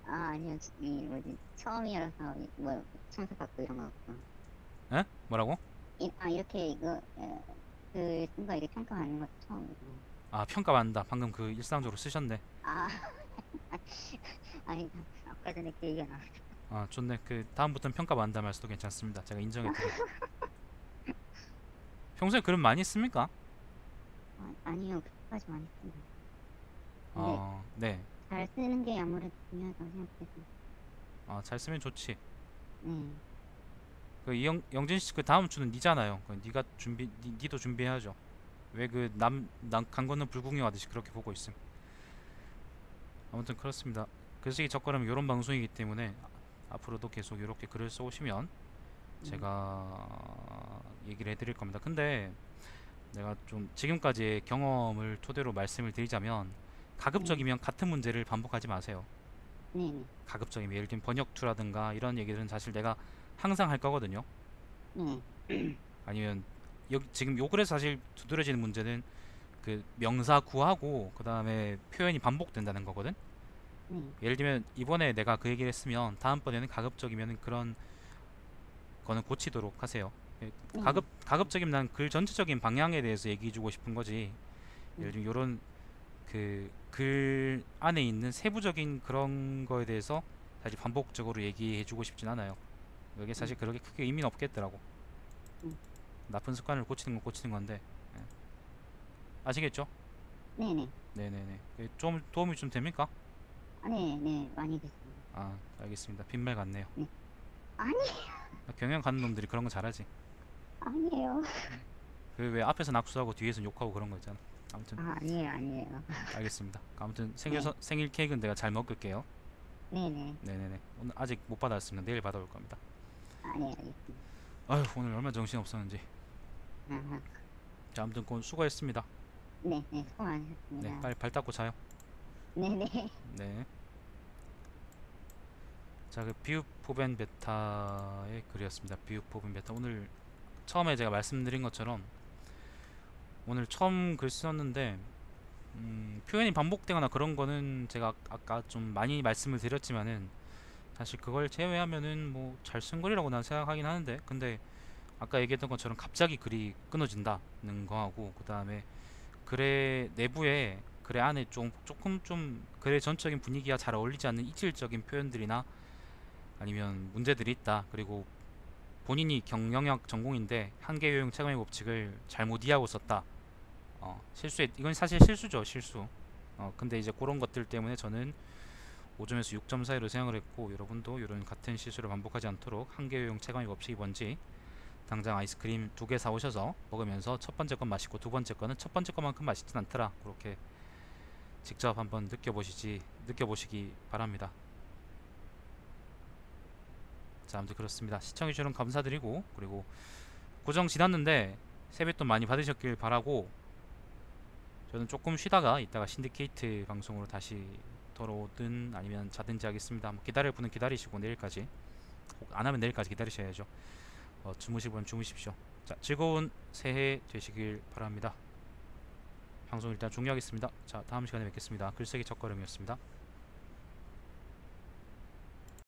아니요, 이 뭐지 처음이라서 뭐 청소 받고 이런 거 없고. 에? 뭐라고? 이렇게 이거 글 쓴 거 이렇게 평가하는 것도 처음이고. 아 평가받는다 방금 그 일상적으로 쓰셨네. 아, 아니 아까 전에 그 얘기가 나. 아 좋네. 그 다음부터는 평가받는다 말씀도 괜찮습니다. 제가 인정해드릴게요. 평소에 글은 많이 씁니까? 아니요, 그렇게까지 많이 쓰는. 근데 네. 잘 쓰는 게 아무래도 중요하다고 생각해서. 잘 쓰면 좋지. 네, 그 영진 씨 그 다음 주는 니잖아요. 그 니가 니도 준비해야죠. 왜 그 남 강 건너 불궁이 와듯이 그렇게 보고 있음. 아무튼 그렇습니다. 글쓰기 첫걸음은 이런 방송이기 때문에 앞으로도 계속 이렇게 글을 써오시면 제가 얘기를 해드릴 겁니다. 근데 내가 좀 지금까지의 경험을 토대로 말씀을 드리자면 네, 가급적이면 같은 문제를 반복하지 마세요. 네, 네, 가급적이면 예를 들면 번역투라든가 이런 얘기들은 사실 내가 항상 할 거거든요. 네, 아니면 여기 지금 요 글에서 사실 두드러지는 문제는 그 명사 구하고 그 다음에 표현이 반복된다는 거거든. 네, 예를 들면 이번에 내가 그 얘기를 했으면 다음번에는 가급적이면 그런 거는 고치도록 하세요. 네, 가급적이면 난 글 전체적인 방향에 대해서 얘기해주고 싶은 거지. 네, 예를 들면 요런 그 글 안에 있는 세부적인 그런 거에 대해서 사실 반복적으로 얘기해주고 싶진 않아요. 이게 네, 사실 그렇게 크게 의미는 없겠더라고. 네, 나쁜 습관을 고치는 건 고치는 건데. 예. 아시겠죠? 네, 네. 네네네. 좀 도움이 좀 됩니까? 아, 네, 네, 많이 됐습니다. 아, 알겠습니다. 빈말 같네요. 네. 아니, 경영 가는 놈들이 그런 거 잘하지. 아니에요. 그 왜 앞에서 낙수하고 뒤에서 욕하고 그런 거 있잖아. 아무튼 아, 아니에요, 아니에요. 알겠습니다. 아무튼 네, 생일 케이크는 내가 잘 먹을게요. 네, 네. 네네네. 오늘 아직 못 받았습니다. 내일 받아올 겁니다. 아, 네, 알겠습니다. 아휴, 오늘 얼마나 정신 없었는지. 아, 자, 아무튼 오늘 수고했습니다. 네, 네, 수고 네, 많으셨습니다. 빨리 발 닦고 자요. 네, 네. 네. 자, 그 비읍포벤 베타의 글이었습니다. 비읍포벤 베타. 오늘 처음에 제가 말씀드린 것처럼 오늘 처음 글 썼는데 표현이 반복되거나 그런 거는 제가 아까 좀 많이 말씀을 드렸지만은 사실 그걸 제외하면은 뭐 잘 쓴 글이라고 난 생각하긴 하는데, 근데 아까 얘기했던 것처럼 갑자기 글이 끊어진다는 거하고 그 다음에 글의 내부에 글의 안에 조금 좀 글의 전적인 분위기와 잘 어울리지 않는 이질적인 표현들이나 아니면 문제들이 있다. 그리고 본인이 경영학 전공인데 한계 요용 체감의 법칙을 잘못 이해하고 썼다. 이건 사실 실수죠, 실수. 근데 이제 그런 것들 때문에 저는 5점에서 6점 사이로 생각을 했고, 여러분도 이런 같은 실수를 반복하지 않도록 한계 요용 체감의 법칙이 뭔지 당장 아이스크림 2개 사오셔서 먹으면서 첫 번째 건 맛있고 두 번째 거는 첫 번째 것만큼 맛있진 않더라. 그렇게 직접 한번 느껴보시기 바랍니다. 자, 아무튼 그렇습니다. 시청해주셔서 감사드리고, 그리고 고정 지났는데 세뱃돈 많이 받으셨길 바라고, 저는 조금 쉬다가 이따가 신디케이트 방송으로 다시 돌아오든 아니면 자든지 하겠습니다. 뭐 기다릴 분은 기다리시고 내일까지, 혹 안 하면 내일까지 기다리셔야죠. 주무실 분은 주무십시오. 자, 즐거운 새해 되시길 바랍니다. 방송 일단 종료하겠습니다. 자, 다음 시간에 뵙겠습니다. 글쓰기 첫걸음이었습니다.